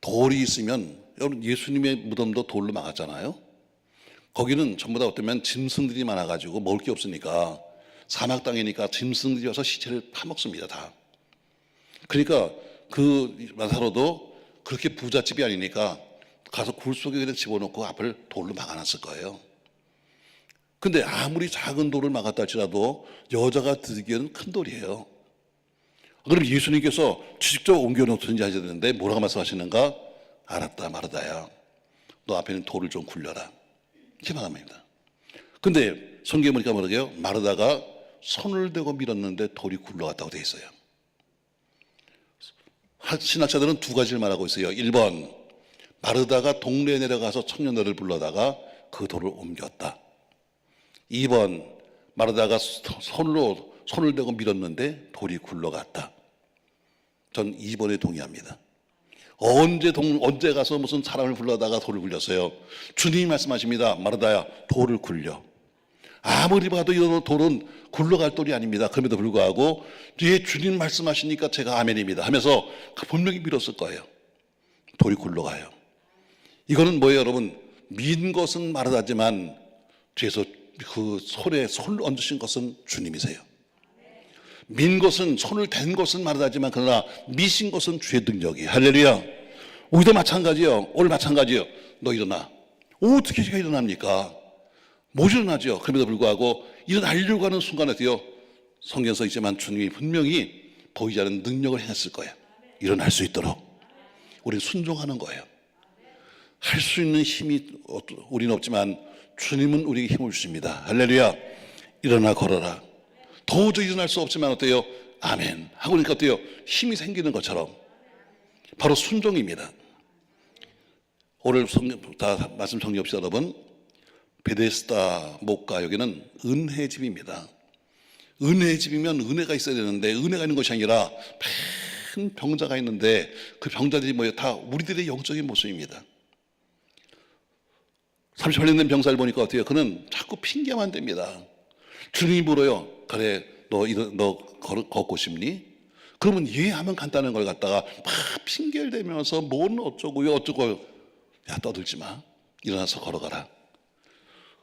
돌이 있으면, 여러분 예수님의 무덤도 돌로 막았잖아요. 거기는 전부 다 어쩌면 짐승들이 많아가지고 먹을 게 없으니까, 사막 땅이니까 짐승들이 와서 시체를 파먹습니다, 다. 그러니까 그 나사로도 그렇게 부잣집이 아니니까 가서 굴 속에 그냥 집어넣고 앞을 돌로 막아놨을 거예요. 근데 아무리 작은 돌을 막았다 할지라도 여자가 들기에는 큰 돌이에요. 그럼 예수님께서 직접 옮겨놓든지 하셔야 되는데 뭐라고 말씀하시는가? 알았다, 마르다야, 너 앞에 있는 돌을 좀 굴려라, 이렇게 말합니다. 근데 성경에 보니까 뭐라고요? 마르다가 손을 대고 밀었는데 돌이 굴러갔다고 돼 있어요. 신학자들은 2가지를 말하고 있어요. 1번, 마르다가 동네에 내려가서 청년들을 불러다가 그 돌을 옮겼다. 2번, 마르다가 손을 대고 밀었는데 돌이 굴러갔다. 전 2번에 동의합니다. 언제 가서 무슨 사람을 불러다가 돌을 굴렸어요? 주님이 말씀하십니다. 마르다야, 돌을 굴려. 아무리 봐도 이 돌은 굴러갈 돌이 아닙니다. 그럼에도 불구하고 뒤에 주님 말씀하시니까 제가 아멘입니다 하면서 분명히 밀었을 거예요. 돌이 굴러가요. 이거는 뭐예요, 여러분? 민 것은 마르다지만 뒤에서 그 손에 손을 얹으신 것은 주님이세요. 민 것은, 손을 댄 것은 마르다지만 그러나 미신 것은 주의 능력이에요. 할렐루야. 우리도 마찬가지요. 오늘 마찬가지요. 너 일어나. 어떻게 제가 일어납니까? 못 일어나죠. 그럼에도 불구하고 일어나려고 하는 순간에도요, 성경에서 있지만 주님이 분명히 보이지 않는 능력을 행했을 거예요. 일어날 수 있도록 우리는 순종하는 거예요. 할 수 있는 힘이 우리는 없지만 주님은 우리에게 힘을 주십니다. 할렐루야. 일어나 걸어라. 도저히 일어날 수 없지만 어때요? 아멘 하고 그러니까 어때요? 힘이 생기는 것처럼 바로 순종입니다. 오늘 다 말씀 정리합시다. 여러분, 베데스다 목가 여기는 은혜의 집입니다. 은혜의 집이면 은혜가 있어야 되는데 은혜가 있는 것이 아니라 큰 병자가 있는데 그 병자들이 뭐예요? 다 우리들의 영적인 모습입니다. 38년 된 병사를 보니까 어때요? 그는 자꾸 핑계만 댑니다. 주님이 물어요. 그래, 너 걷고 싶니? 그러면 예 하면 간단한 걸 갖다가 막 핑계를 대면서 뭔 어쩌고요 어쩌고요. 야, 떠들지 마. 일어나서 걸어가라.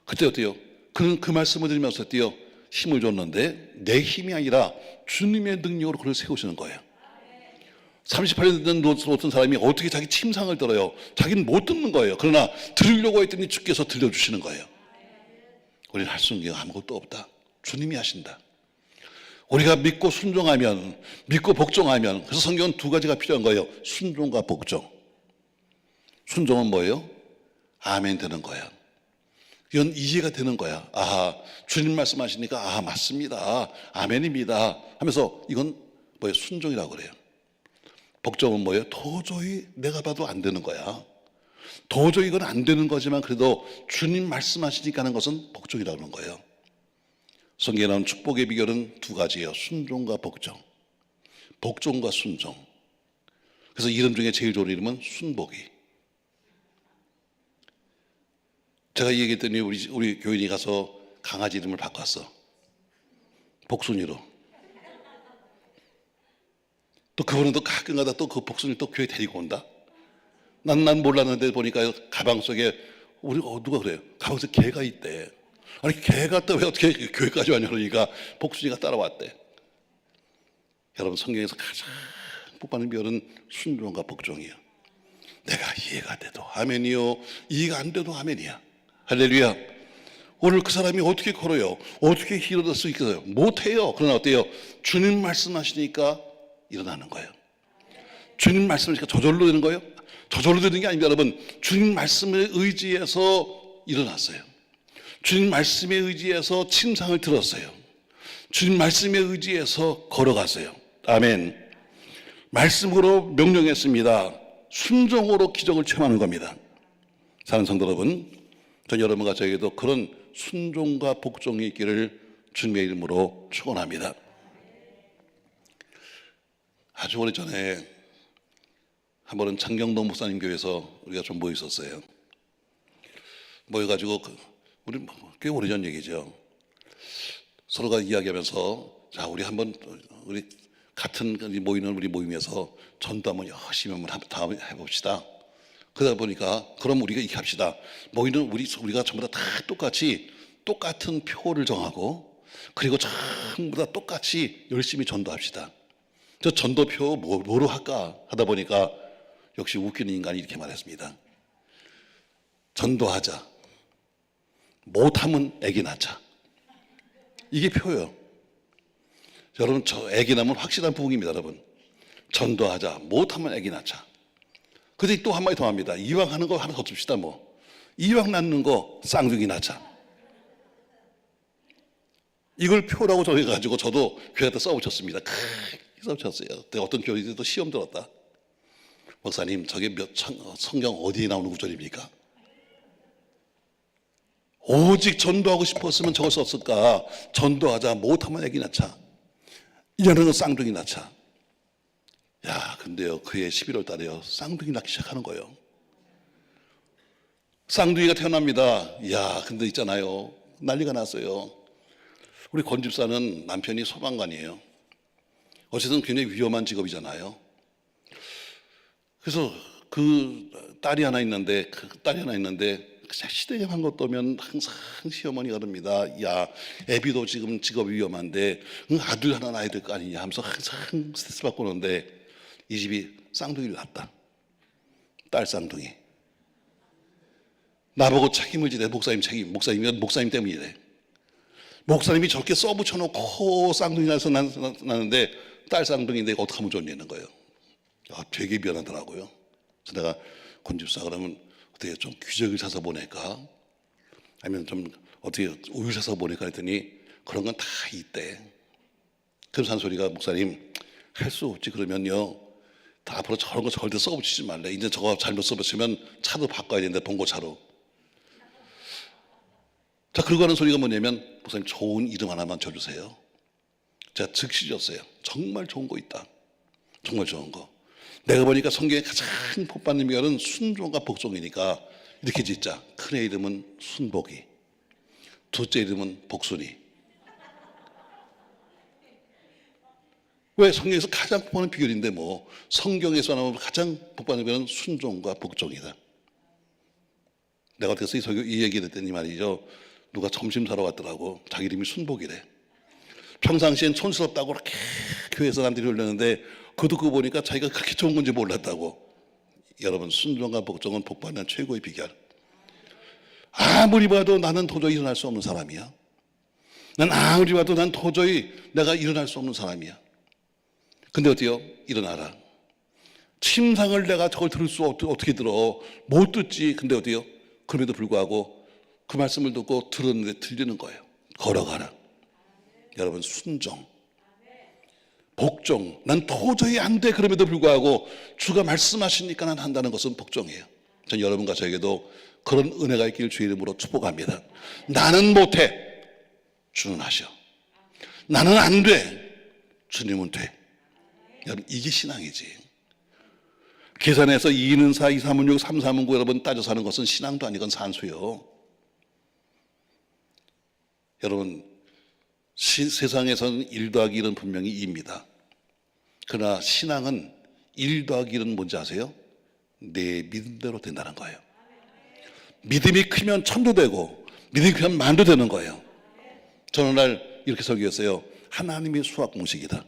그때 어때요? 그는 그 말씀을 들으면서 어때요? 힘을 줬는데 내 힘이 아니라 주님의 능력으로 그를 세우시는 거예요. 38년 된 어떤 사람이 어떻게 자기 침상을 들어요? 자기는 못 듣는 거예요. 그러나 들으려고 했더니 주께서 들려주시는 거예요. 우리는 할 수 있는 게 아무것도 없다. 주님이 하신다. 우리가 믿고 순종하면, 믿고 복종하면, 그래서 성경은 2가지가 필요한 거예요. 순종과 복종. 순종은 뭐예요? 아멘 되는 거야. 이건 이해가 되는 거야. 아하, 주님 말씀하시니까 아, 맞습니다. 아멘입니다 하면서 이건 뭐예요? 순종이라고 그래요. 복종은 뭐예요? 도저히 내가 봐도 안 되는 거야. 도저히 이건 안 되는 거지만 그래도 주님 말씀하시니까 하는 것은 복종이라고 하는 거예요. 성경에 나온 축복의 비결은 2가지예요. 순종과 복종. 복종과 순종. 그래서 이름 중에 제일 좋은 이름은 순복이. 제가 이 얘기했더니 우리 교인이 가서 강아지 이름을 바꿨어. 복순이로. 또 그분은 또 가끔가다 또 그 복순이 또 교회 데리고 온다. 난 몰랐는데 보니까 가방 속에 누가 그래요? 가방 속에 개가 있대. 아니 개가 또 왜 어떻게 교회까지 왔냐 그러니까 복순이가 따라왔대. 여러분 성경에서 가장 복받는 비결은 순종과 복종이에요. 내가 이해가 돼도 아멘이요, 이해가 안 돼도 아멘이야. 할렐루야. 오늘 그 사람이 어떻게 걸어요? 어떻게 일어날 수 있겠어요? 못해요. 그러나 어때요? 주님 말씀하시니까 일어나는 거예요. 주님 말씀하시니까 저절로 되는 거예요? 저절로 되는 게 아닙니다. 여러분, 주님 말씀에 의지해서 일어났어요. 주님 말씀에 의지해서 침상을 들었어요. 주님 말씀에 의지해서 걸어갔어요. 아멘. 말씀으로 명령했습니다. 순종으로 기적을 체험하는 겁니다. 사랑하는 성도 여러분, 전 여러분과 저에게도 그런 순종과 복종이 있기를 주님의 이름으로 축원합니다. 아주 오래전에 한 번은 창경동 목사님 교회에서 우리가 좀 모여 있었어요. 모여가지고 우리 꽤 오래전 얘기죠. 서로가 이야기하면서 자 우리 한번 우리 같은 모이는 우리 모임에서 전도 한번 열심히 한번 해봅시다. 그러다 보니까 그럼 우리가 이렇게 합시다. 모이는 우리가 전부 다 똑같이 똑같은 표를 정하고 그리고 전부 다 똑같이 열심히 전도합시다. 저 전도표 뭐로 할까 하다 보니까 역시 웃기는 인간이 이렇게 말했습니다. 전도하자. 못하면 애기 낳자. 이게 표예요. 여러분 저 애기 낳으면 확실한 부흥입니다. 여러분 전도하자. 못하면 애기 낳자. 근데 또 한마디 더 합니다. 이왕 하는 거 하나 더 줍시다. 뭐 이왕 낳는 거 쌍둥이 낳자. 이걸 표라고 정해가지고 저도 교회에다 써붙였습니다. 써붙였어요. 어떤 교회에도 시험 들었다. 목사님 저게 성경 어디에 나오는 구절입니까? 오직 전도하고 싶었으면 저걸 썼을까? 전도하자. 못하면 애기 낳자. 이러는 건 쌍둥이 낳자. 야, 근데요, 그해 11월 달에요, 쌍둥이 낳기 시작하는 거예요. 쌍둥이가 태어납니다. 야, 근데 있잖아요, 난리가 났어요. 우리 권 집사는 남편이 소방관이에요. 어쨌든 굉장히 위험한 직업이잖아요. 그래서 그 딸이 하나 있는데 시댁에 한 것도 오면 항상 시어머니가 그럽니다. 야, 애비도 지금 직업이 위험한데 아들 하나 낳아야 될 거 아니냐 하면서 항상 스트레스 받고 오는데 이 집이 쌍둥이를 낳았다. 딸 쌍둥이. 나보고 책임을 지래. 목사님 때문이래. 목사님이 저렇게 써붙여놓고 쌍둥이 낳았는데 딸 쌍둥이인데 어떻게 하면 좋냐는 거예요. 아, 되게 미안하더라고요. 그래서 내가 권집사 그러면 어떻게 좀 규적을 사서 보낼까? 아니면 좀 어떻게 우유 사서 보낼까 했더니 그런 건 다 있대. 그래서 한 소리가 목사님 할 수 없지. 그러면요 다 앞으로 저런 거 절대 써붙이지 말래. 이제 저거 잘못 써붙이면 차도 바꿔야 되는데 봉고차로. 자, 그러고 하는 소리가 뭐냐면 목사님 좋은 이름 하나만 줘주세요. 제가 즉시 줬어요. 정말 좋은 거 있다. 정말 좋은 거. 내가 보니까 성경에 가장 복받는 비결은 순종과 복종이니까 이렇게 짓자. 큰애 이름은 순복이, 둘째 이름은 복순이. 왜? 성경에서 가장 복받는 비결인데 뭐 성경에서 나오는 가장 복받는 비결은 순종과 복종이다. 내가 그래서 이 얘기를 했더니 말이죠, 누가 점심 사러 왔더라고. 자기 이름이 순복이래. 평상시엔 촌스럽다고 그렇게 교회 사람들이 흘렸는데 그 듣고 보니까 자기가 그렇게 좋은 건지 몰랐다고. 여러분 순종과 복종은 복받는 최고의 비결. 아무리 봐도 나는 도저히 일어날 수 없는 사람이야. 난 아무리 봐도 난 도저히 내가 일어날 수 없는 사람이야. 근데 어때요? 일어나라. 침상을 내가 저걸 들을 수 어떻게 들어? 못 듣지. 근데 어때요? 그럼에도 불구하고 그 말씀을 듣고 들었는데 들리는 거예요. 걸어가라. 여러분 순종, 복종. 난 도저히 안 돼. 그럼에도 불구하고 주가 말씀하시니까 난 한다는 것은 복종이에요. 전 여러분과 저에게도 그런 은혜가 있기를 주의 이름으로 축복합니다. 나는 못해. 주는 하셔. 나는 안 돼. 주님은 돼. 여러분, 이게 신앙이지. 계산해서 2는 4, 2, 3은 6, 3, 3은 9 여러분 따져서 하는 것은 신앙도 아니건 산수요. 여러분, 세상에서는 1 더하기 1은 분명히 2입니다. 그러나 신앙은 1 더하기 1은 뭔지 아세요? 내 믿음대로 된다는 거예요. 믿음이 크면 천도 되고 믿음이 크면 만도 되는 거예요. 저는 오늘 이렇게 설교했어요. 하나님의 수학 공식이다.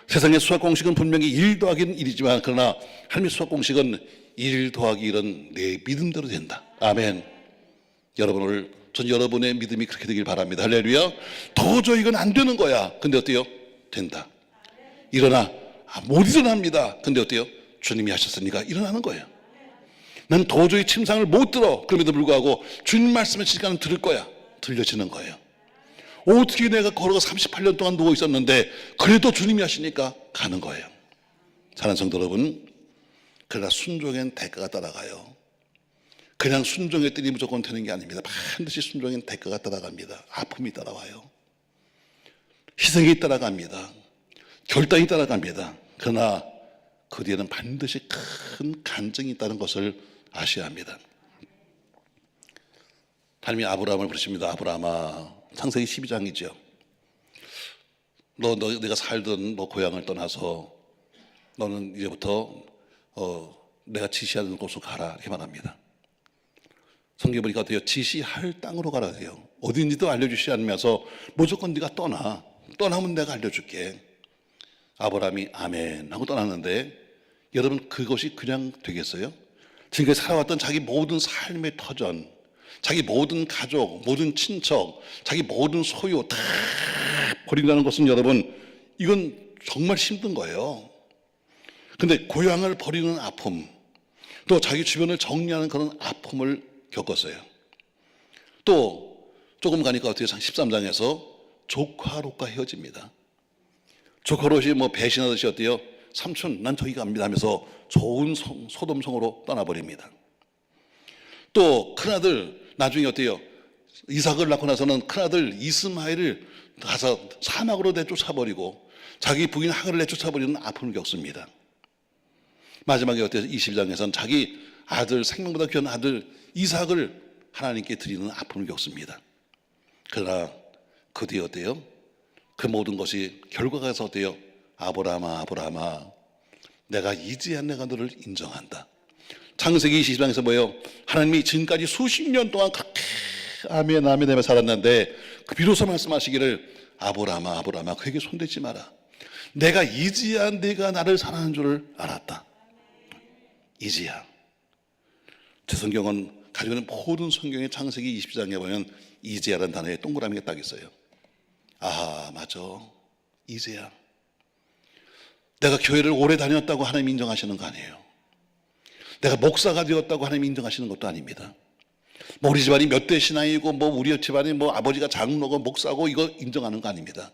세상의 수학 공식은 분명히 1 더하기는 1이지만 그러나 하나님의 수학 공식은 1 더하기 1은 내 믿음대로 된다. 아멘. 여러분, 오늘 전 여러분의 믿음이 그렇게 되길 바랍니다. 할렐루야. 도저히 이건 안 되는 거야. 근데 어때요? 된다. 일어나. 못 일어납니다. 근데 어때요? 주님이 하셨으니까 일어나는 거예요. 난 도저히 침상을 못 들어. 그럼에도 불구하고 주님 말씀을 시간은 들을 거야. 들려지는 거예요. 어떻게 내가 걸어가 38년 동안 누워 있었는데 그래도 주님이 하시니까 가는 거예요. 사랑하는 성도 여러분, 그러나 순종엔 대가가 따라가요. 그냥 순종했더니 무조건 되는 게 아닙니다. 반드시 순종엔 대가가 따라갑니다. 아픔이 따라와요. 희생이 따라갑니다. 결단이 따라갑니다. 그러나 그 뒤에는 반드시 큰 간증이 있다는 것을 아셔야 합니다. 하나님이 아브라함을 부르십니다. 아브라함아, 창세기 12장이죠. 내가 살던 고향을 떠나서 너는 이제부터 내가 지시하는 곳으로 가라, 이렇게 말합니다. 성경에 보니까 어때요? 지시할 땅으로 가라 해요. 어딘지도 알려주시지 않으면서 무조건 네가 떠나면 내가 알려줄게. 아브라함이 아멘 하고 떠났는데 여러분, 그것이 그냥 되겠어요? 지금까지 살아왔던 자기 모든 삶의 터전, 자기 모든 가족, 모든 친척, 자기 모든 소유 다 버린다는 것은 여러분, 이건 정말 힘든 거예요. 근데 고향을 버리는 아픔, 또 자기 주변을 정리하는 그런 아픔을 겪었어요. 또 조금 가니까 어떻게 13장에서 조카롯과 헤어집니다. 조카롯이 배신하듯이 어때요? 삼촌, 난 저기 갑니다 하면서 좋은 소돔성으로 떠나버립니다. 또 큰아들, 나중에 어때요? 이삭을 낳고 나서는 큰아들 이스마엘을 가서 사막으로 내쫓아버리고 자기 부인 하갈을 내쫓아버리는 아픔을 겪습니다. 마지막에 어때요? 20장에서는 자기 아들, 생명보다 귀한 아들 이삭을 하나님께 드리는 아픔을 겪습니다. 그러나 그 뒤에 어때요? 그 모든 것이 결과가 해서 어때요? 아브라함아, 아브라함아, 내가 이제야 내가 너를 인정한다. 창세기 20장에서 뭐예요? 하나님이 지금까지 수십 년 동안 그렇게 아멘 아멘 하며 살았는데 그 비로소 말씀하시기를 아브라함아, 아브라함아, 그에게 손대지 마라. 내가 이제야 네가 나를 사랑하는 줄을 알았다. 이제야. 제 성경은 가지고 있는 모든 성경의 창세기 20장에 보면 이제야라는 단어에 동그라미가 딱 있어요. 아, 맞아. 이제야. 내가 교회를 오래 다녔다고 하나님 인정하시는 거 아니에요. 내가 목사가 되었다고 하나님 인정하시는 것도 아닙니다. 우리 집안이 몇 대 신앙이고 우리 집안이 아버지가 장로고 목사고 이거 인정하는 거 아닙니다.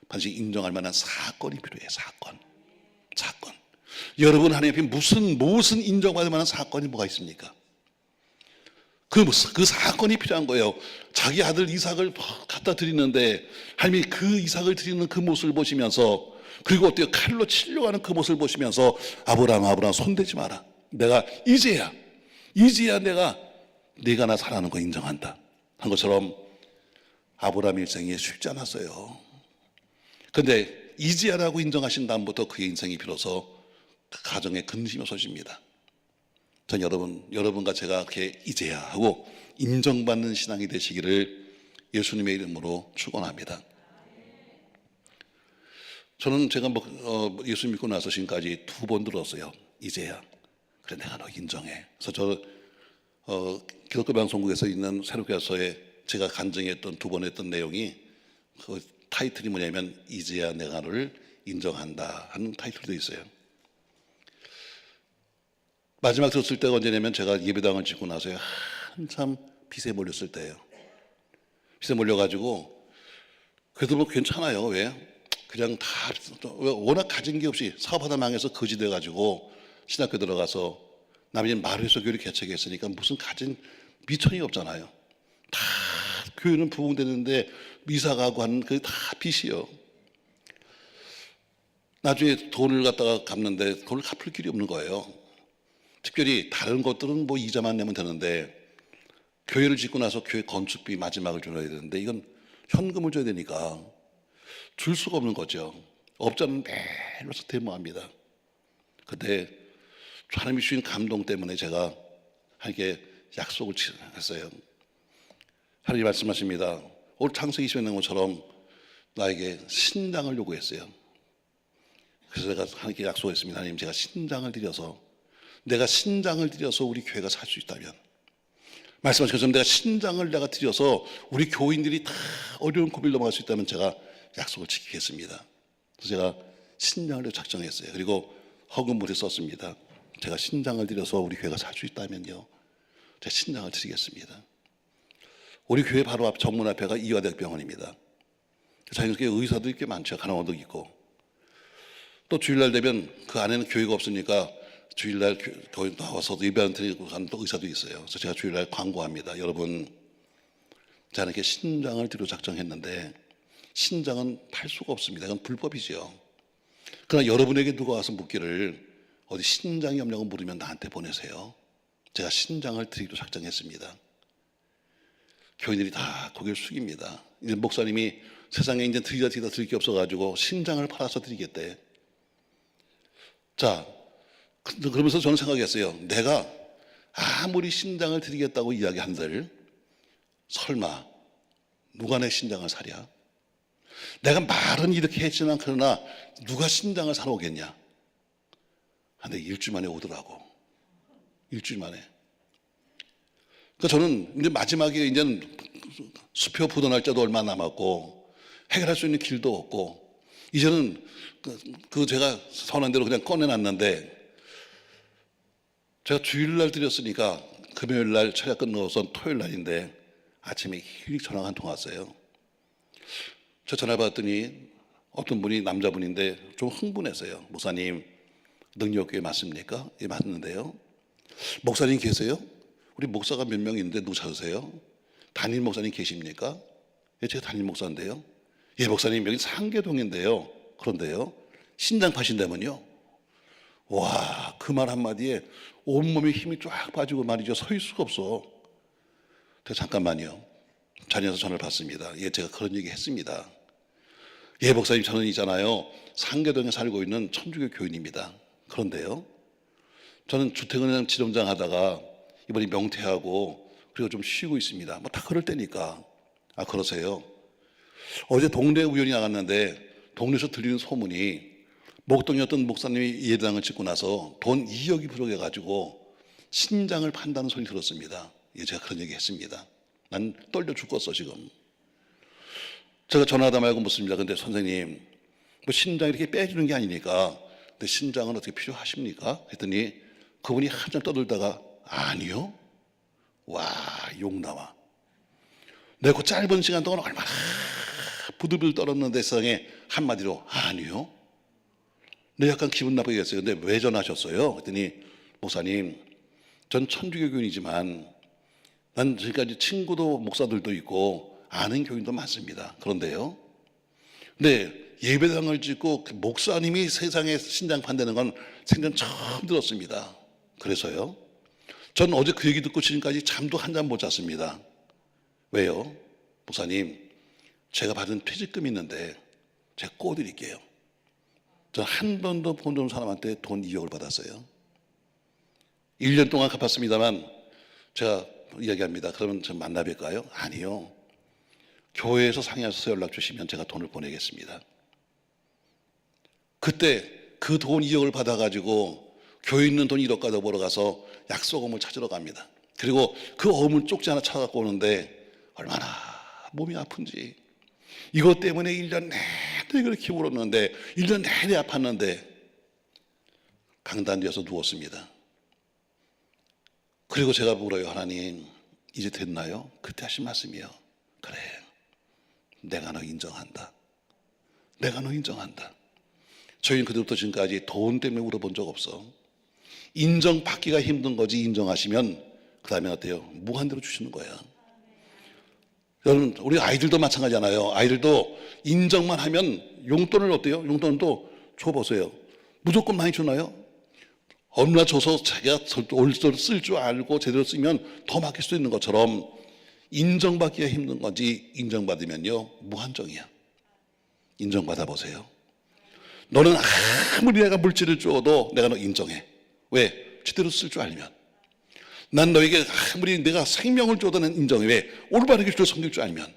반드시 인정할 만한 사건이 필요해요. 사건. 여러분, 하나님 앞에 무슨 인정받을 만한 사건이 뭐가 있습니까? 그 사건이 필요한 거예요. 자기 아들 이삭을 갖다 드리는데 하나님이 그 이삭을 드리는 그 모습을 보시면서, 그리고 어때요? 칼로 치려고 하는 그 모습을 보시면서 아브라함 손대지 마라. 내가 이제야 내가 네가 나 사랑하는 거 인정한다 한 것처럼 아브라함 일생이 쉽지 않았어요. 그런데 이제야라고 인정하신 다음부터 그의 인생이 비로소 그 가정의 근심이 없어집니다. 전 여러분과 제가 그렇게 이제야 하고 인정받는 신앙이 되시기를 예수님의 이름으로 축원합니다. 저는 제가 예수 믿고 나서 지금까지 2번 들었어요. 이제야. 그래, 내가 너 인정해. 그래서 저 기독교 방송국에서 있는 새롭게서에 제가 간증했던 2번 했던 내용이 그 타이틀이 뭐냐면 이제야 내가 너를 인정한다 하는 타이틀도 있어요. 마지막 들었을 때가 언제냐면 제가 예배당을 짓고 나서 한참 빚에 몰렸을 때예요. 빚에 몰려가지고 그래도 괜찮아요. 왜? 그냥 다 워낙 가진 게 없이 사업하다 망해서 거지 돼가지고 신학교 들어가서 남이 마루에서 교회를 개척했으니까 무슨 가진 미천이 없잖아요. 다 교회는 부흥되는데 이사 가고 하는 그 다 빚이요. 나중에 돈을 갖다가 갚는데 돈을 갚을 길이 없는 거예요. 특별히 다른 것들은 뭐 이자만 내면 되는데 교회를 짓고 나서 교회 건축비 마지막을 줘야 되는데 이건 현금을 줘야 되니까 줄 수가 없는 거죠. 업자는 매일 와서 데모합니다. 근데 하나님이 주신 감동 때문에 제가 하나님께 약속을 했어요. 하나님 말씀하십니다. 오늘 창세기 20에 있는 것처럼 나에게 신장을 요구했어요. 그래서 제가 하나님께 약속했습니다. 하나님, 제가 신장을 드려서, 내가 신장을 드려서 우리 교회가 살 수 있다면, 말씀하신 것처럼 내가 신장을 내가 드려서 우리 교인들이 다 어려운 고비를 넘어갈 수 있다면 제가 약속을 지키겠습니다. 그래서 제가 신장을 작정했어요. 그리고 헌금물에 썼습니다. 제가 신장을 드려서 우리 교회가 살 수 있다면요, 제가 신장을 드리겠습니다. 우리 교회 바로 앞 정문 앞에가 이화대학병원입니다. 자연스럽게 의사도 꽤 많죠. 간호원도 있고. 또 주일날 되면 그 안에는 교회가 없으니까 주일날 거기 나와서 예배를 드리고 가는 또 의사도 있어요. 그래서 제가 주일날 광고합니다. 여러분, 제가 이렇게 신장을 드려 작정했는데 신장은 팔 수가 없습니다. 이건 불법이죠. 그러나 여러분에게 누가 와서 묻기를 어디 신장이 없냐고 물으면 나한테 보내세요. 제가 신장을 드리기로 작정했습니다. 교인들이 다 고개를 숙입니다. 이제 목사님이 세상에 이제 드릴 게 없어가지고 신장을 팔아서 드리겠대. 자, 그러면서 저는 생각했어요. 내가 아무리 신장을 드리겠다고 이야기한들 설마 누가 내 신장을 사랴? 내가 말은 이렇게 했지만 그러나 누가 신장을 사러 오겠냐? 근데 일주일 만에 오더라고. 일주일 만에. 그러니까 저는 이제 마지막에 이제 수표 부도 날짜도 얼마 남았고 해결할 수 있는 길도 없고 이제는 그 제가 선한 대로 그냥 꺼내놨는데 제가 주일날 드렸으니까 금요일날 철야 끝나고선 토요일날인데 아침에 휙 전화가 한 통 왔어요. 저 전화 받았더니 어떤 분이 남자분인데 좀 흥분했어요. 목사님, 능력교회 맞습니까? 예, 맞는데요. 목사님 계세요? 우리 목사가 몇 명 있는데 누구 찾으세요? 담임 목사님 계십니까? 예, 제가 담임 목사인데요. 예, 목사님 여기 상계동인데요. 그런데요, 신장 파신다면요? 와, 그 말 한마디에 온몸에 힘이 쫙 빠지고 말이죠. 서 있을 수가 없어. 제가 잠깐만요. 자리에서 전화를 받습니다. 예, 제가 그런 얘기 했습니다. 예, 목사님, 저는 있잖아요, 상계동에 살고 있는 천주교 교인입니다. 그런데요, 저는 주택은행 지점장 하다가 이번에 명퇴하고 그리고 좀 쉬고 있습니다. 뭐 다 그럴 때니까. 아, 그러세요? 어제 동네 우연히 나갔는데 동네에서 들리는 소문이 목동에 어떤 목사님이 예배당을 짓고 나서 돈 2억이 부족해가지고 신장을 판다는 소리 들었습니다. 예, 제가 그런 얘기 했습니다. 난 떨려 죽겠어 지금. 제가 전화하다 말고 묻습니다. 근데 선생님, 뭐 신장 이렇게 빼주는 게 아니니까 근데 신장은 어떻게 필요하십니까? 했더니 그분이 한참 떠들다가 아니요. 와, 욕 나와. 내가 그 짧은 시간 동안 얼마나 부들부들 떨었는데 세상에 한마디로 아니요. 네, 약간 기분 나쁘게 했어요. 근데 왜 전화하셨어요? 그랬더니 목사님, 전 천주교 교인이지만 난 지금까지 친구도 목사들도 있고 아는 교인도 많습니다. 그런데요, 근데 예배당을 짓고 그 목사님이 세상에 신장 판다는 건 생전 처음 들었습니다. 그래서요, 전 어제 그 얘기 듣고 지금까지 잠도 한 잠 못 잤습니다. 왜요? 목사님, 제가 받은 퇴직금이 있는데 제가 꼬드릴게요. 전 한 번도 본 돈 사람한테 돈 2억을 받았어요. 1년 동안 갚았습니다만 제가 이야기합니다. 그러면 저 만나 뵐까요? 아니요. 교회에서 상의하셔서 연락 주시면 제가 돈을 보내겠습니다. 그때 그 돈 2억을 받아가지고 교회 있는 돈 1억 가져 보러 가서 약속어물 찾으러 갑니다. 그리고 그 어물 쪽지 하나 찾아갖고 오는데 얼마나 몸이 아픈지, 이것 때문에 1년 내내 그렇게 울었는데 1년 내내 아팠는데 강단 뒤에서 누웠습니다. 그리고 제가 물어요. 하나님, 이제 됐나요? 그때 하신 말씀이요. 그래, 내가 너 인정한다. 내가 너 인정한다. 저희는 그때부터 지금까지 돈 때문에 울어본 적 없어. 인정받기가 힘든 거지 인정하시면 그 다음에 어때요? 무한대로 주시는 거야. 여러분, 우리 아이들도 마찬가지잖아요. 아이들도 인정만 하면 용돈을 어때요? 용돈도 줘보세요. 무조건 많이 주나요? 얼마나 줘서 자기가 올줄 쓸 줄 알고 제대로 쓰면 더 맡길 수 있는 것처럼 인정받기가 힘든 건지 인정받으면요 무한정이야. 인정받아 보세요. 너는 아무리 내가 물질을 줘도 내가 너 인정해. 왜? 제대로 쓸 줄 알면. 난 너에게 아무리 내가 생명을 줘도 난 인정해. 왜? 올바르게 줄 섬길 줄 알면.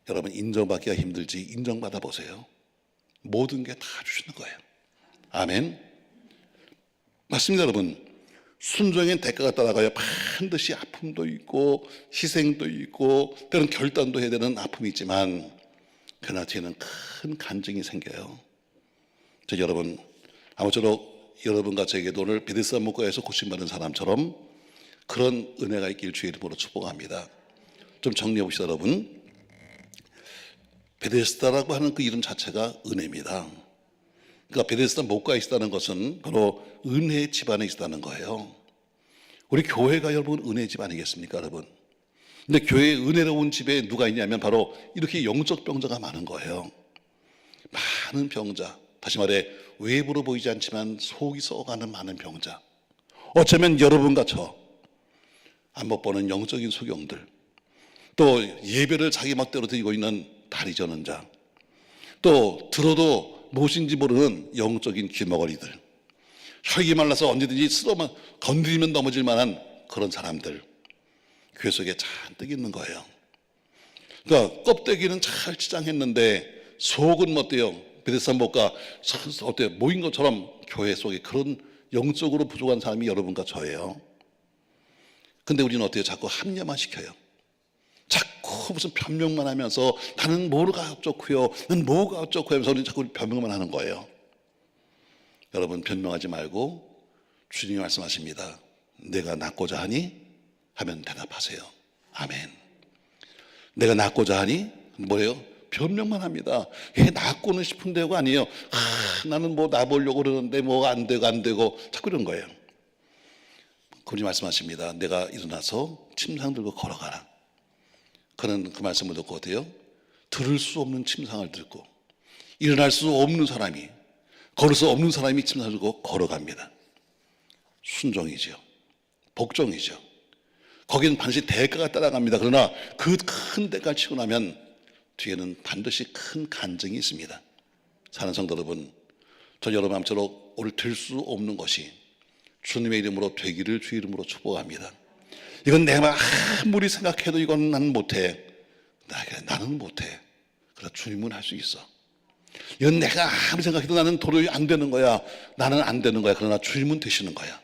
여러분 인정받기가 힘들지 인정받아 보세요. 모든 게 다 주시는 거예요. 아멘. 맞습니다 여러분. 순종엔 대가가 따라가요. 반드시 아픔도 있고 희생도 있고 때로는 결단도 해야 되는 아픔이 있지만 그러나 뒤에는 큰 간증이 생겨요. 저 여러분 아무쪼록 여러분과 저에게도 오늘 베데스다 목가에서 고침받은 사람처럼 그런 은혜가 있길 주의 이름으로 축복합니다. 좀 정리해 봅시다 여러분. 베데스다라고 하는 그 이름 자체가 은혜입니다. 그러니까 베데스다 목가에 있다는 것은 바로 은혜의 집안에 있다는 거예요. 우리 교회가 여러분 은혜 집 아니겠습니까 여러분? 근데 교회에 은혜로운 집에 누가 있냐면 바로 이렇게 영적 병자가 많은 거예요. 많은 병자, 다시 말해 외부로 보이지 않지만 속이 썩어가는 많은 병자. 어쩌면 여러분과 저 안 못 보는 영적인 소경들, 또 예배를 자기 멋대로 드리고 있는 다리 저는 자, 또 들어도 무엇인지 모르는 영적인 귀머거리들, 혈기 말라서 언제든지 쓰러만 건드리면 넘어질 만한 그런 사람들 교회 속에 잔뜩 있는 거예요. 그러니까 껍데기는 잘 치장했는데 속은 뭐 어때요? 베데스다 목가 어때요? 모인 것처럼 교회 속에 그런 영적으로 부족한 사람이 여러분과 저예요. 근데 우리는 어때요? 자꾸 합리화만 시켜요. 자꾸 무슨 변명만 하면서 나는 뭐가 어쩌고요, 나는 뭐가 어쩌고 하면서 우리는 자꾸 변명만 하는 거예요. 여러분 변명하지 말고 주님이 말씀하십니다. 내가 낫고자 하니 하면 대답하세요. 아멘. 내가 낫고자 하니 뭐예요? 변명만 합니다. 낫고는 싶은데가 아니에요. 나는 뭐 나보려고 그러는데 뭐가 안 되고 자꾸 이런 거예요. 그분이 말씀하십니다. 내가 일어나서 침상 들고 걸어가라. 그는 그 말씀을 듣고 어때요? 들을 수 없는 침상을 들고 일어날 수 없는 사람이, 걸을 수 없는 사람이 침상을 들고 걸어갑니다. 순종이죠. 복종이죠. 거기는 반드시 대가가 따라갑니다. 그러나 그 큰 대가를 치고 나면 뒤에는 반드시 큰 간증이 있습니다. 사는 성도 여러분, 저 여러분 아무쪼록 오늘 될 수 없는 것이 주님의 이름으로 되기를 주의 이름으로 축복합니다. 이건 내가 아무리 생각해도 이건 나는 못해. 나는 못해. 그러나 주님은 할 수 있어. 이건 내가 아무리 생각해도 나는 도저히 안 되는 거야. 나는 안 되는 거야. 그러나 주님은 되시는 거야.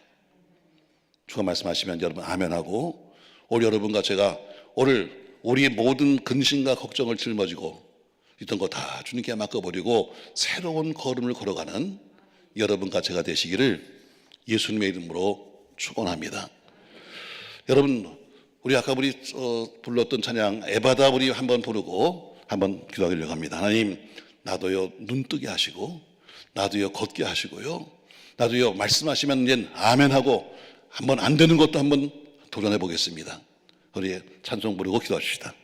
주가 말씀하시면 여러분 아멘하고, 오늘 여러분과 제가 오늘 우리의 모든 근심과 걱정을 짊어지고 있던 거 다 주님께 맡겨버리고 새로운 걸음을 걸어가는 여러분과 제가 되시기를 예수님의 이름으로 축원합니다. 여러분 우리 아까 우리 불렀던 찬양 에바다 우리 한번 부르고 한번 기도하려고 합니다. 하나님 나도요 눈뜨게 하시고 나도요 걷게 하시고요 나도요 말씀하시면 이제 아멘하고 한번 안 되는 것도 한번 도전해 보겠습니다. 우리 찬송 부르고 기도합시다.